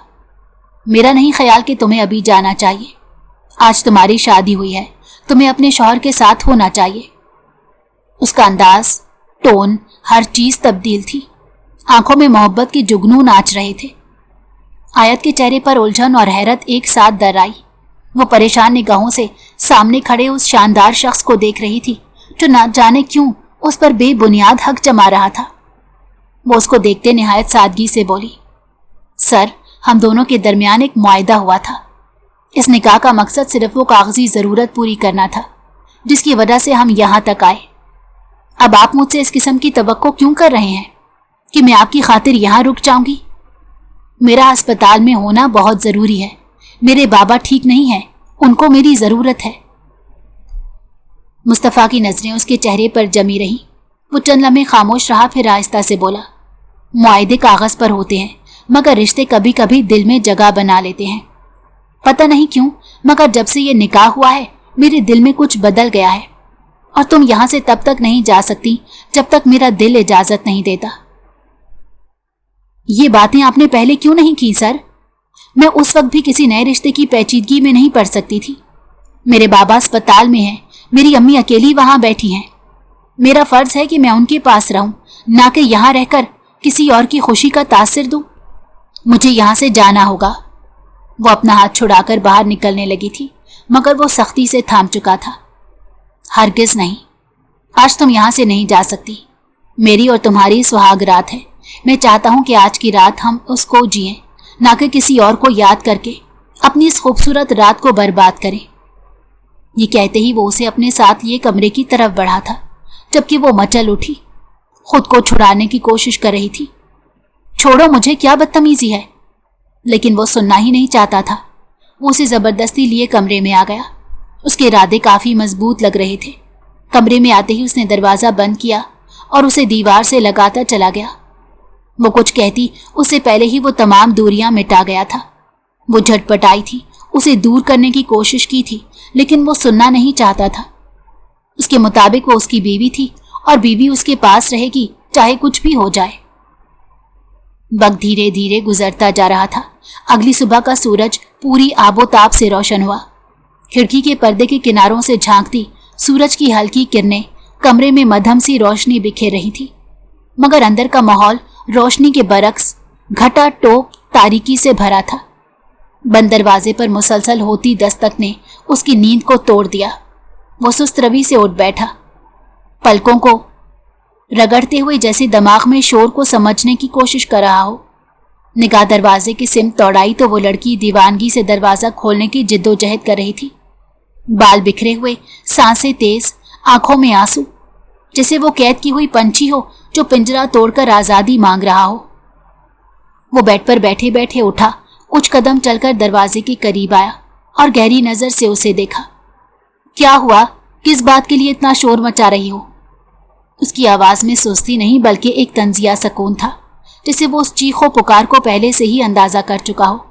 मेरा नहीं ख्याल कि तुम्हें अभी जाना चाहिए। आज तुम्हारी शादी हुई है, तुम्हें अपने शौहर के साथ होना चाहिए। उसका अंदाज, टोन, हर चीज तब्दील थी। आंखों में मोहब्बत के जुगनू नाच रहे थे। आयत के चेहरे पर उलझन और हैरत एक साथ दर आई। वो परेशान निगाहों से सामने खड़े उस शानदार शख्स को देख रही थी जो ना जाने क्यों उस पर बेबुनियाद हक जमा रहा था। वो उसको देखते निहायत सादगी से बोली, सर, हम दोनों के दरमियान एक मुआयदा हुआ था। इस निकाह का मकसद सिर्फ वो कागजी जरूरत पूरी करना था जिसकी वजह से हम यहाँ तक आए। अब आप मुझसे इस किस्म की तवक्को क्यों कर रहे हैं कि मैं आपकी खातिर यहाँ रुक जाऊंगी? मेरा अस्पताल में होना बहुत जरूरी है। मेरे बाबा ठीक नहीं हैं, उनको मेरी जरूरत है। मुस्तफ़ा की नजरें उसके चेहरे पर जमी रही। वो चंद लम्हे खामोश रहा, फिर आहिस्ता से बोला, मुआहदे कागज पर होते हैं, मगर रिश्ते कभी कभी दिल में जगह बना लेते हैं। पता नहीं क्यों, मगर जब से ये निकाह हुआ है मेरे दिल में कुछ बदल गया है, और तुम यहां से तब तक नहीं जा सकती जब तक मेरा दिल इजाजत नहीं देता। ये बातें आपने पहले क्यों नहीं की सर? मैं उस वक्त भी किसी नए रिश्ते की पेचीदगी में नहीं पड़ सकती थी। मेरे बाबा अस्पताल में हैं, मेरी अम्मी अकेली वहां बैठी हैं। मेरा फर्ज है कि मैं उनके पास रहूं, ना कि यहां रहकर किसी और की खुशी का तासिर दूं। मुझे यहां से जाना होगा। वो अपना हाथ छुड़ाकर बाहर निकलने लगी थी, मगर वो सख्ती से थाम चुका था। हरगिज नहीं, आज तुम यहां से नहीं जा सकती। मेरी और तुम्हारी सुहाग रात है। मैं चाहता हूं कि आज की रात हम उसको जिएं, ना कि किसी और को याद करके अपनी इस खूबसूरत रात को बर्बाद करें। ये कहते ही वो उसे अपने साथ लिए कमरे की तरफ बढ़ा था, जबकि वो मचल उठी, खुद को छुड़ाने की कोशिश कर रही थी। छोड़ो मुझे, क्या बदतमीजी है। लेकिन वो सुनना ही नहीं चाहता था। वो उसे जबरदस्ती लिए कमरे में आ गया। उसके इरादे काफी मजबूत लग रहे थे। कमरे में आते ही उसने दरवाजा बंद किया और उसे दीवार से लगाकर चला गया। वो कुछ कहती उससे पहले ही वो तमाम दूरियां मिटा गया था। वो झटपटाई थी, उसे दूर करने की कोशिश की थी, लेकिन वो सुनना नहीं चाहता था। उसके मुताबिक वो उसकी बीवी थी और बीवी उसके पास रहेगी चाहे कुछ भी हो जाए। वक्त धीरे धीरे गुजरता जा रहा था। अगली सुबह का सूरज पूरी आबोताब से रोशन हुआ। खिड़की के पर्दे के किनारों से झांकती सूरज की हल्की किरणें कमरे में मध्यम सी रोशनी बिखेर रही थी, मगर अंदर का माहौल रोशनी के बरक्स घटा टोप तारीकी से भरा था। बंद दरवाजे पर मुसलसल होती दस्तक ने उसकी नींद को तोड़ दिया। वो सुस्त रवि से उठ बैठा, पलकों को रगड़ते हुए जैसे दिमाग में शोर को समझने की कोशिश कर रहा हो। निगाह दरवाजे की सिमत दौड़ाई तो वो लड़की दीवानगी से दरवाजा खोलने की जिद्दोजहद कर रही थी। बाल बिखरे हुए, सांसें तेज, आंखों में आंसू, जैसे वो कैद की हुई पंछी हो जो पिंजरा तोड़कर आजादी मांग रहा हो। वो बेड पर बैठे बैठे उठा, कुछ कदम चलकर दरवाजे के करीब आया और गहरी नजर से उसे देखा। क्या हुआ? किस बात के लिए इतना शोर मचा रही हो? उसकी आवाज में सुस्ती नहीं बल्कि एक तंजिया सकून था, जिसे वो उस चीखों पुकार को पहले से ही अंदाजा कर चुका हो।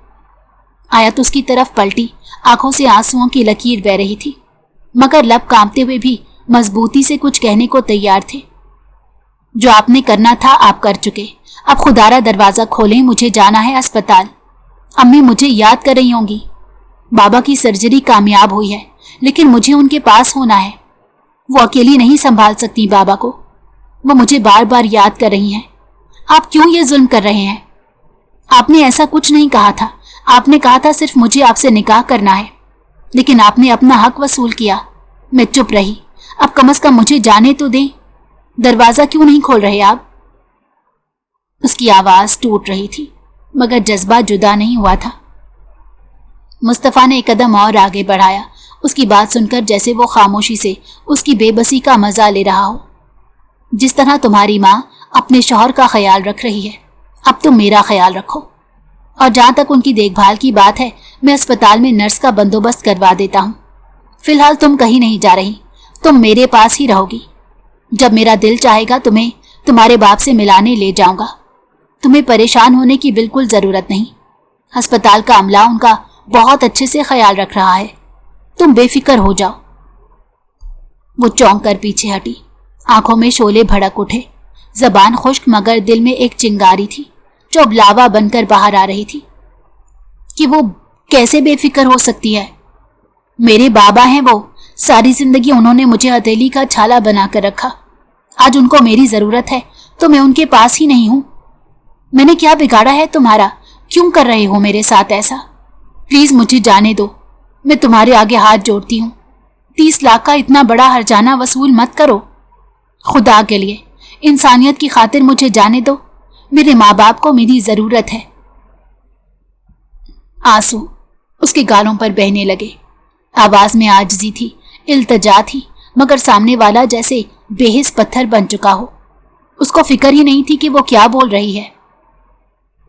आयत उसकी तरफ पलटी, आंखों से आंसुओं की लकीर बह रही थी, मगर लब कांपते हुए भी मजबूती से कुछ कहने को तैयार थे। जो आपने करना था आप कर चुके, अब खुदारा दरवाजा खोलें, मुझे जाना है अस्पताल। अम्मी मुझे याद कर रही होंगी। बाबा की सर्जरी कामयाब हुई है, लेकिन मुझे उनके पास होना है। वो अकेली नहीं संभाल सकती बाबा को। वो मुझे बार बार याद कर रही हैं। आप क्यों ये जुल्म कर रहे हैं? आपने ऐसा कुछ नहीं कहा था। आपने कहा था सिर्फ मुझे आपसे निकाह करना है, लेकिन आपने अपना हक वसूल किया। मैं चुप रही। अब कम से कम मुझे जाने तो दें। दरवाजा क्यों नहीं खोल रहे आप? उसकी आवाज टूट रही थी, मगर जज्बा जुदा नहीं हुआ था। मुस्तफा ने एक कदम और आगे बढ़ाया, उसकी बात सुनकर जैसे वो खामोशी से उसकी बेबसी का मजा ले रहा हो। जिस तरह तुम्हारी माँ अपने शौहर का ख्याल रख रही है, अब तुम मेरा ख्याल रखो। और जहां तक उनकी देखभाल की बात है, मैं अस्पताल में नर्स का बंदोबस्त करवा देता हूँ। फिलहाल तुम कहीं नहीं जा रही, तुम मेरे पास ही रहोगी। जब मेरा दिल चाहेगा तुम्हें तुम्हारे बाप से मिलाने ले जाऊंगा। तुम्हें परेशान होने की बिल्कुल जरूरत नहीं। अस्पताल का अमला उनका बहुत अच्छे से ख्याल रख रहा है। तुम बेफिक्र हो जाओ। वो चौंक कर पीछे हटी, आंखों में शोले भड़क उठे। जबान खुश्क, मगर दिल में एक चिंगारी थी जो अब लावा बनकर बाहर आ रही थी कि वो कैसे बेफिक्र हो सकती है। मेरे बाबा हैं वो, सारी जिंदगी उन्होंने मुझे हथेली का छाला बनाकर रखा। आज उनको मेरी जरूरत है तो मैं उनके पास ही नहीं हूं। मैंने क्या बिगाड़ा है तुम्हारा? क्यों कर रहे हो मेरे साथ ऐसा? प्लीज मुझे जाने दो। मैं तुम्हारे आगे हाथ जोड़ती हूँ। 30 लाख का इतना बड़ा हर्जाना वसूल मत करो। खुदा के लिए, इंसानियत की खातिर मुझे जाने दो। मेरे माँ बाप को मेरी जरूरत है। आंसू उसके गालों पर बहने लगे। आवाज में आजिज़ी थी, इल्तजा थी, मगर सामने वाला जैसे बेहिस पत्थर बन चुका हो। उसको फिक्र ही नहीं थी कि वो क्या बोल रही है,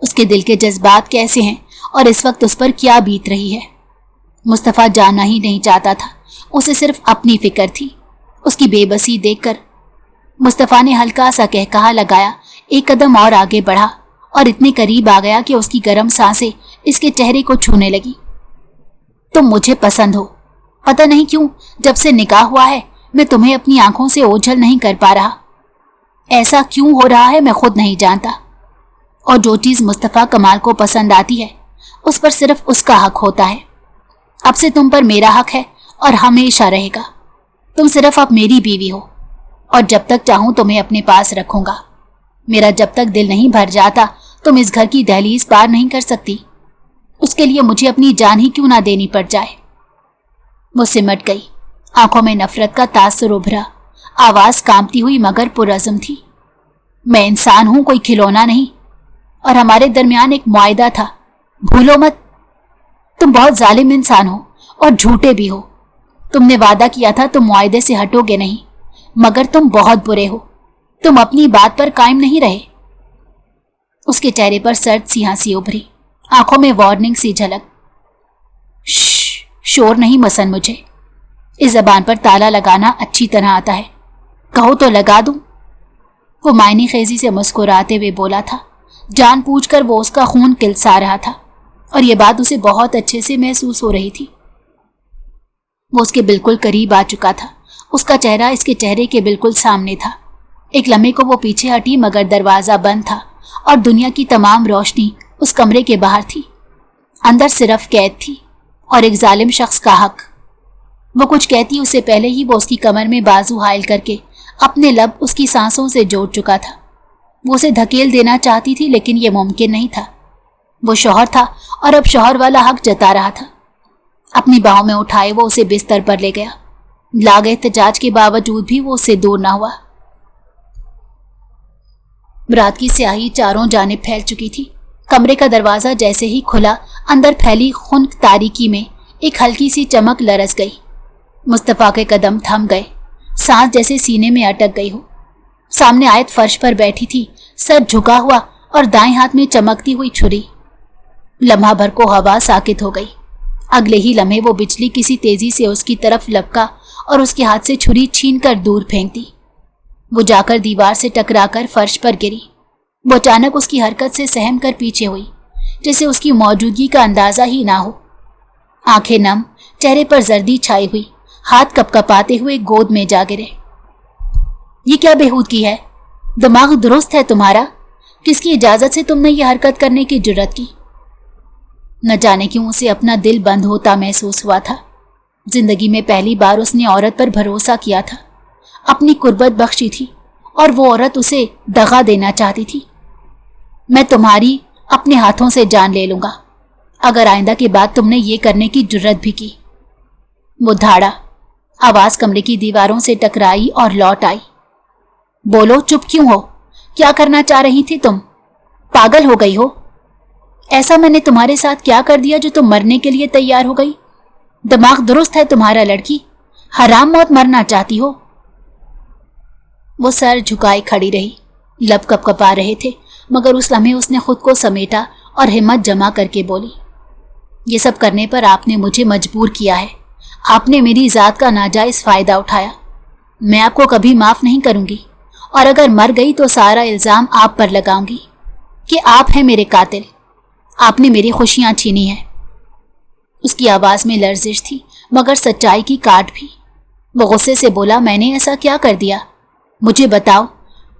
उसके दिल के जज्बात कैसे हैं और इस वक्त उस पर क्या बीत रही है। मुस्तफा जानना ही नहीं चाहता था, उसे सिर्फ अपनी फिक्र थी। उसकी बेबसी देखकर मुस्तफा ने हल्का सा कहकहा लगाया, एक कदम और आगे बढ़ा और इतने करीब आ गया कि उसकी गर्म सांसें इसके चेहरे को छूने लगी। तुम मुझे पसंद हो। पता नहीं क्यों जब से निकाह हुआ है मैं तुम्हें अपनी आंखों से ओझल नहीं कर पा रहा। ऐसा क्यों हो रहा है मैं खुद नहीं जानता। और जो चीज मुस्तफा कमाल को पसंद आती है उस पर सिर्फ उसका हक होता है। अब से तुम पर मेरा हक है और हमेशा रहेगा। तुम सिर्फ अब मेरी बीवी हो और जब तक चाहूं तुम्हें अपने पास रखूंगा। मेरा जब तक दिल नहीं भर जाता तुम इस घर की दहलीज पार नहीं कर सकती। उसके लिए मुझे अपनी जान ही क्यों ना देनी पड़ जाए। वो सिमट गई, आंखों में नफरत का तासुर उभरा। आवाज कांपती हुई मगर पुरअज़्म थी। मैं इंसान हूं, कोई खिलौना नहीं, और हमारे दरमियान एक मुआहदा था, भूलो मत। तुम बहुत जालिम इंसान हो और झूठे भी हो। तुमने वादा किया था तुम मुआहदे से हटोगे नहीं, मगर तुम बहुत बुरे हो। तुम अपनी बात पर कायम नहीं रहे। उसके चेहरे पर सर्द सी हंसी उभरी, आंखों में वार्निंग सी झलक। शोर नहीं मसन मुझे। इस जबान पर ताला लगाना अच्छी तरह आता है, कहो तो लगा दूं। वो मायने खेजी से मुस्कुराते हुए बोला था। जानबूझकर वो उसका खून किलसा रहा था और ये बात उसे बहुत अच्छे से महसूस हो रही थी। वो उसके बिल्कुल करीब आ चुका था। उसका चेहरा इसके चेहरे के बिल्कुल सामने था। एक लम्हे को वो पीछे हटी मगर दरवाज़ा बंद था और दुनिया की तमाम रोशनी उस कमरे के बाहर थी। अंदर सिर्फ कैद थी और एक जालिम शख्स का हक। वो कुछ कहती उससे पहले ही वो उसकी कमर में बाजू हायल करके अपने लब उसकी सांसों से जोड़ चुका था। वो उसे धकेल देना चाहती थी लेकिन ये मुमकिन नहीं था। वो शौहर था और अब शौहर वाला हक जता रहा था। अपनी बाहों में उठाए वो उसे बिस्तर पर ले गया। लागे एहतजाज के बावजूद भी वो उससे दूर ना हुआ। रात की स्याही चारों जानिब फैल चुकी थी। कमरे का दरवाजा जैसे ही खुला, अंदर फैली खुनक तारीकी में एक हल्की सी चमक लरस गई। मुस्तफ़ा के कदम थम गए, सांस जैसे सीने में अटक गई हो। सामने आयत फर्श पर बैठी थी, सर झुका हुआ और दाएं हाथ में चमकती हुई छुरी। लम्हा भर को हवा साकित हो गई। अगले ही लम्हे वो बिजली किसी तेजी से उसकी तरफ लपका और उसके हाथ से छुरी छीन कर दूर फेंक दी। वो जाकर दीवार से टकराकर फर्श पर गिरी। वो अचानक उसकी हरकत से सहम कर पीछे हुई, जैसे उसकी मौजूदगी का अंदाजा ही ना हो। आंखें नम, चेहरे पर जर्दी छाई हुई, हाथ कपकपाते हुए गोद में जा गिरे। ये क्या बेहूदगी है? दिमाग दुरुस्त है तुम्हारा? किसकी इजाजत से तुमने ये हरकत करने की जुर्रत की? न जाने क्यों उसे अपना दिल बंद होता महसूस हुआ था। जिंदगी में पहली बार उसने औरत पर भरोसा किया था, अपनी कुर्बत बख्शी थी और वो औरत उसे दगा देना चाहती थी। मैं तुम्हारी अपने हाथों से जान ले लूंगा अगर आइंदा के बाद तुमने ये करने की जुर्रत भी की। वो धाड़ा, आवाज कमरे की दीवारों से टकराई और लौट आई। बोलो, चुप क्यों हो? क्या करना चाह रही थी तुम? पागल हो गई हो? ऐसा मैंने तुम्हारे साथ क्या कर दिया जो तुम मरने के लिए तैयार हो गई? दिमाग दुरुस्त है तुम्हारा लड़की? हराम मौत मरना चाहती हो? वो सर झुकाए खड़ी रही। लब कपकपा रहे थे मगर उस लम्हे उसने खुद को समेटा और हिम्मत जमा करके बोली, ये सब करने पर आपने मुझे मजबूर किया है। आपने मेरी जात का नाजायज फायदा उठाया। मैं आपको कभी माफ नहीं करूंगी और अगर मर गई तो सारा इल्जाम आप पर लगाऊंगी कि आप हैं मेरे कातिल। आपने मेरी खुशियां छीनी हैं। उसकी आवाज में लर्जिश थी मगर सच्चाई की काट भी। वो गुस्से से बोला, मैंने ऐसा क्या कर दिया? मुझे बताओ।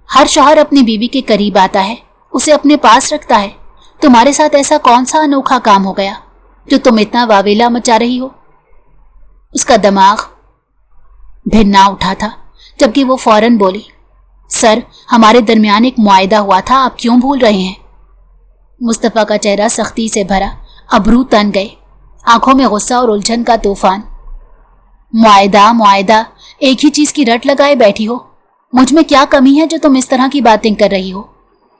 हर शौहर अपनी बीवी के करीब आता है, उसे अपने पास रखता है। तुम्हारे साथ ऐसा कौन सा अनोखा काम हो गया जो तुम इतना वावेला मचा रही हो? उसका दिमाग भिन्ना उठा था जबकि वो फौरन बोली, सर, हमारे दरमियान एक मुआयदा हुआ था, आप क्यों भूल रहे हैं? मुस्तफ़ा का चेहरा सख्ती से भरा, अबरू तन गए, आंखों में गुस्सा और उलझन का तूफान। मुआयदा मुआयदा, एक ही चीज की रट लगाए बैठी हो। मुझ में क्या कमी है जो तुम इस तरह की बातें कर रही हो?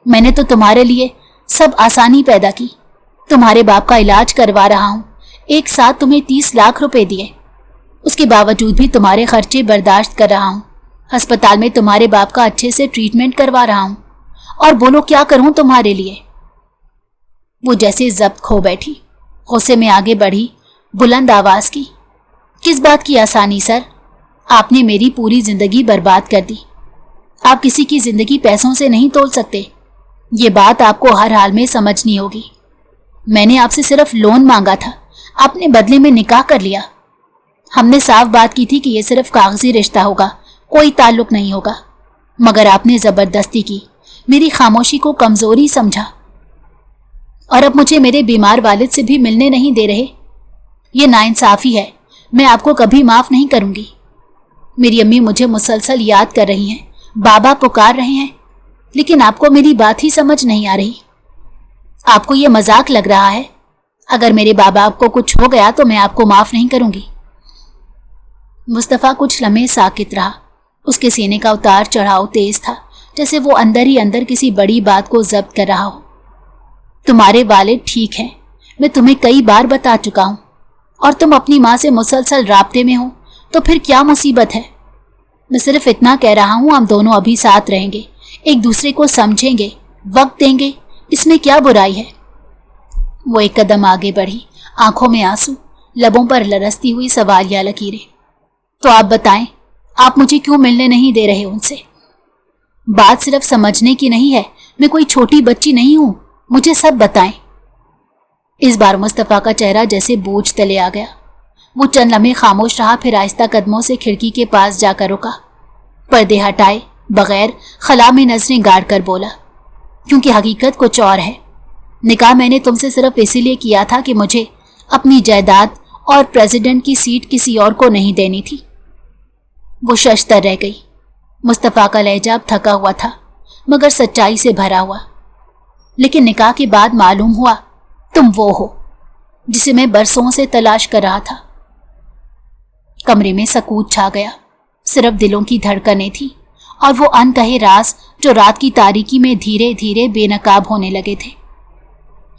मैंने तो तुम्हारे लिए सब आसानी पैदा की। तुम्हारे बाप का इलाज करवा रहा हूं, एक साथ तुम्हें 30 लाख रुपए दिए। उसके बावजूद भी तुम्हारे खर्चे बर्दाश्त कर रहा हूं। अस्पताल में तुम्हारे बाप का अच्छे से ट्रीटमेंट करवा रहा हूं और बोलो क्या करूं तुम्हारे लिए? वो जैसे जब्त खो बैठी, गुस्से में आगे बढ़ी, बुलंद आवाज की, किस बात की आसानी सर? आपने मेरी पूरी जिंदगी बर्बाद कर दी। आप किसी की जिंदगी पैसों से नहीं तोल सकते। ये बात आपको हर हाल में समझनी होगी। मैंने आपसे सिर्फ लोन मांगा था, आपने बदले में निकाह कर लिया। हमने साफ बात की थी कि यह सिर्फ कागजी रिश्ता होगा, कोई ताल्लुक नहीं होगा, मगर आपने जबरदस्ती की, मेरी खामोशी को कमजोरी समझा और अब मुझे मेरे बीमार वालिद से भी मिलने नहीं दे रहे। ये नाइंसाफी है, मैं आपको कभी माफ नहीं करूंगी। मेरी अम्मी मुझे मुसलसल याद कर रही हैं, बाबा पुकार रहे हैं, लेकिन आपको मेरी बात ही समझ नहीं आ रही। आपको ये मजाक लग रहा है। अगर मेरे बाबा को कुछ हो गया तो मैं आपको माफ नहीं करूंगी। मुस्तफ़ा कुछ लम्हे साकित रहा। उसके सीने का उतार चढ़ाव तेज था, जैसे वो अंदर ही अंदर किसी बड़ी बात को जब्त कर रहा हो। तुम्हारे वालिद ठीक हैं, मैं तुम्हें कई बार बता चुका हूं, और तुम अपनी माँ से मुसलसल राब्ते में हो, तो फिर क्या मुसीबत है? मैं सिर्फ इतना कह रहा हूं, हम दोनों अभी साथ रहेंगे, एक दूसरे को समझेंगे, वक्त देंगे, इसमें क्या बुराई है? वो एक कदम आगे बढ़ी, आंखों में आंसू, लबों पर लरसती हुई सवालिया लकीरें। तो आप बताएं, आप मुझे क्यों मिलने नहीं दे रहे उनसे? बात सिर्फ समझने की नहीं है, मैं कोई छोटी बच्ची नहीं हूं, मुझे सब बताएं। इस बार मुस्तफा का चेहरा जैसे बोझ तले आ गया। वो चंद लम्हे खामोश रहा, फिर आहिस्ता कदमों से खिड़की के पास जाकर रुका। पर्दे हटाए बगैर खला में नजरें गाड़ कर बोला, क्योंकि हकीकत कुछ और है। निकाह मैंने तुमसे सिर्फ इसीलिए किया था कि मुझे अपनी जायदाद और प्रेसिडेंट की सीट किसी और को नहीं देनी थी। वो शशतर रह गई। मुस्तफा का लहजा अब थका हुआ था मगर सच्चाई से भरा हुआ। लेकिन निकाह के बाद मालूम हुआ तुम वो हो जिसे मैं बरसों से तलाश कर रहा था। कमरे में सकूत छा गया। सिर्फ दिलों की धड़कनें थी और वो अनकहे राज जो रात की तारीकी में धीरे धीरे बेनकाब होने लगे थे।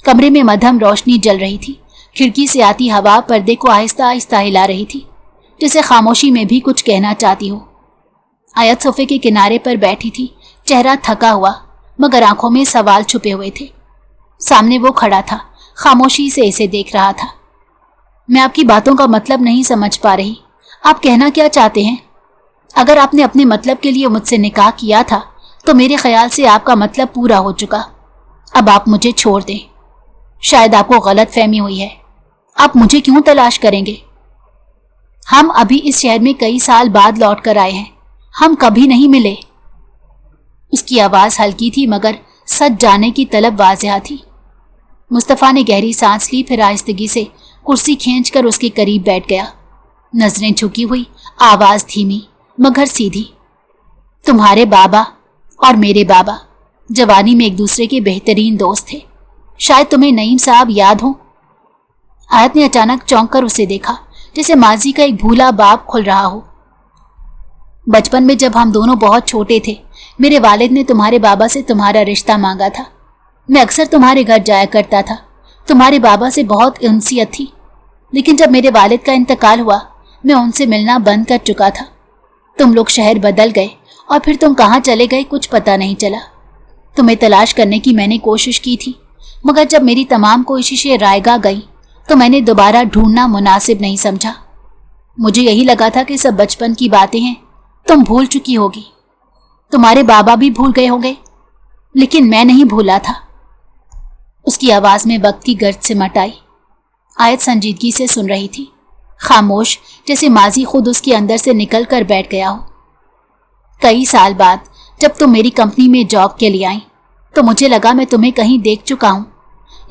कमरे में मध्यम रोशनी जल रही थी। खिड़की से आती हवा पर्दे को आहिस्ता आहिस्ता हिला रही थी, जैसे खामोशी में भी कुछ कहना चाहती हो। आयत सोफे के किनारे पर बैठी थी, चेहरा थका हुआ मगर आंखों में सवाल छुपे हुए थे। सामने वो खड़ा था, खामोशी से इसे देख रहा था। मैं आपकी बातों का मतलब नहीं समझ पा रही, आप कहना क्या चाहते हैं? अगर आपने अपने मतलब के लिए मुझसे निकाह किया था तो मेरे ख्याल से आपका मतलब पूरा हो चुका। अब आप मुझे छोड़ दें। शायद आपको गलत फहमी हुई है। आप मुझे क्यों तलाश करेंगे? हम अभी इस शहर में कई साल बाद लौट कर आए हैं, हम कभी नहीं मिले। उसकी आवाज हल्की थी मगर सच जाने की तलब वाज़ेह थी। मुस्तफा ने गहरी सांस ली, फिर आहिस्तगी से कुर्सी खींचकर उसके करीब बैठ गया। नजरें झुकी हुई, आवाज धीमी मगर सीधी। तुम्हारे बाबा और मेरे बाबा जवानी में एक दूसरे के बेहतरीन दोस्त थे। शायद तुम्हें नईम साहब याद हो। आयत ने अचानक चौंक कर उसे देखा, जैसे माजी का एक भूला बाब खुल रहा हो। बचपन में जब हम दोनों बहुत छोटे थे, मेरे वालिद ने तुम्हारे बाबा से तुम्हारा रिश्ता मांगा था। मैं अक्सर तुम्हारे घर जाया करता था। तुम्हारे बाबा से बहुत उनसियत थी, लेकिन जब मेरे वालिद का इंतकाल हुआ मैं उनसे मिलना बंद कर चुका था। तुम लोग शहर बदल गए और फिर तुम कहाँ चले गए कुछ पता नहीं चला। तुम्हें तलाश करने की मैंने कोशिश की थी, मगर जब मेरी तमाम कोशिशें रायगा गई तो मैंने दोबारा ढूंढना मुनासिब नहीं समझा। मुझे यही लगा था कि सब बचपन की बातें हैं, तुम भूल चुकी होगी। तुम्हारे बाबा भी भूल गए होंगे, लेकिन मैं नहीं भूला था। उसकी आवाज में वक्त की गर्द सिमट आई। आयत संजीदगी से सुन रही थी, खामोश, जैसे माजी खुद उसके अंदर से निकल कर बैठ गया हो। कई साल बाद जब तुम मेरी कंपनी में जॉब के लिए आई तो मुझे लगा मैं तुम्हें कहीं देख चुका हूं,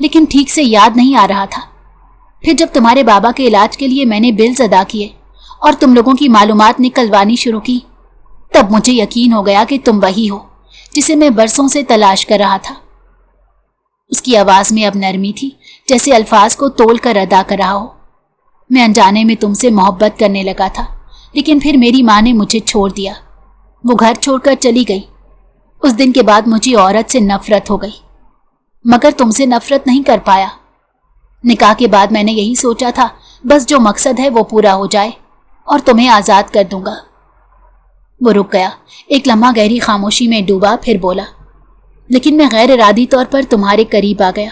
लेकिन ठीक से याद नहीं आ रहा था। फिर जब तुम्हारे बाबा के इलाज के लिए मैंने बिल्स अदा किए और तुम लोगों की मालूमात निकलवानी शुरू की, तब मुझे यकीन हो गया कि तुम वही हो जिसे मैं बरसों से तलाश कर रहा था। उसकी आवाज में अब नरमी थी, जैसे अल्फाज को तोल कर अदा कर रहा हो। मैं अनजाने में तुमसे मोहब्बत करने लगा था, लेकिन फिर मेरी माँ ने मुझे छोड़ दिया। वो घर छोड़कर चली गई। उस दिन के बाद मुझे औरत से नफरत हो गई, मगर तुमसे नफरत नहीं कर पाया। निकाह के बाद मैंने यही सोचा था, बस जो मकसद है वो पूरा हो जाए और तुम्हें आज़ाद कर दूंगा। वो रुक गया, एक लम्हा गहरी खामोशी में डूबा, फिर बोला, लेकिन मैं गैर इरादी तौर पर तुम्हारे करीब आ गया,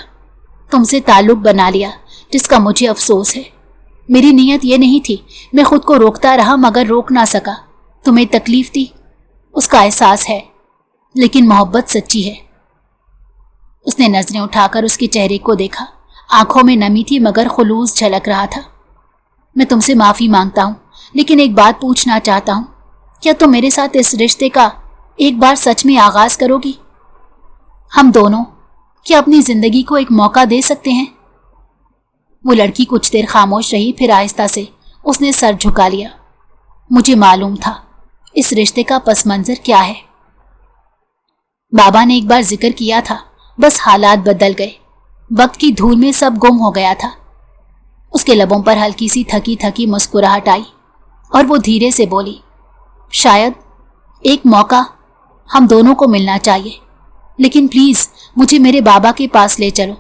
तुमसे ताल्लुक बना लिया, जिसका मुझे अफसोस है। मेरी नीयत ये नहीं थी, मैं खुद को रोकता रहा मगर रोक ना सका। तुम्हें तकलीफ दी, उसका एहसास है, लेकिन मोहब्बत सच्ची है। उसने नजरें उठाकर उसके चेहरे को देखा। आंखों में नमी थी मगर खुलूस झलक रहा था। मैं तुमसे माफी मांगता हूं, लेकिन एक बात पूछना चाहता हूं, क्या तुम मेरे साथ इस रिश्ते का एक बार सच में आगाज करोगी? हम दोनों क्या अपनी जिंदगी को एक मौका दे सकते हैं? वो लड़की कुछ देर खामोश रही, फिर आहिस्ता से उसने सर झुका लिया। मुझे मालूम था इस रिश्ते का पस मंजर क्या है। बाबा ने एक बार जिक्र किया था, बस हालात बदल गए। वक्त की धूल में सब गुम हो गया था। उसके लबों पर हल्की सी थकी थकी मुस्कुराहट आई और वो धीरे से बोली, शायद एक मौका हम दोनों को मिलना चाहिए, लेकिन प्लीज मुझे मेरे बाबा के पास ले चलो।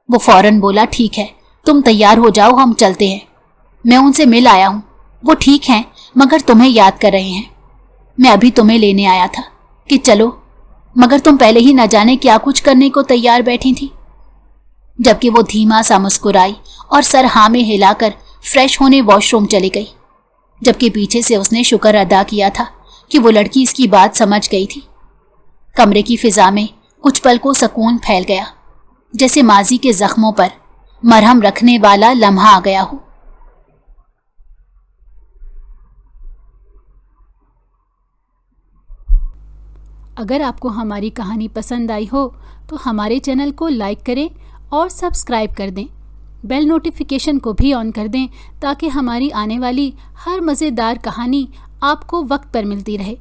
वो फौरन बोला, ठीक है, तुम तैयार हो जाओ, हम चलते हैं। मैं उनसे मिल आया हूं, वो ठीक हैं मगर तुम्हें याद कर रहे हैं। मैं अभी तुम्हें लेने आया था कि चलो, मगर तुम पहले ही न जाने क्या कुछ करने को तैयार बैठी थी। جبکہ وہ دھیما سا مسکرائی اور سر ہاں میں ہلا کر فریش ہونے واش روم چلی گئی، جبکہ پیچھے سے اس نے شکر ادا کیا تھا کہ وہ لڑکی اس کی بات سمجھ گئی تھی۔ کمرے کی فضا میں کچھ پل کو سکون پھیل گیا، جیسے ماضی کے زخموں پر مرہم رکھنے والا لمحہ آ گیا ہو۔ اگر آپ کو ہماری کہانی پسند آئی ہو تو ہمارے چینل کو لائک کریں اور سبسکرائب کر دیں، بیل نوٹیفیکیشن کو بھی آن کر دیں تاکہ ہماری آنے والی ہر مزیدار کہانی آپ کو وقت پر ملتی رہے۔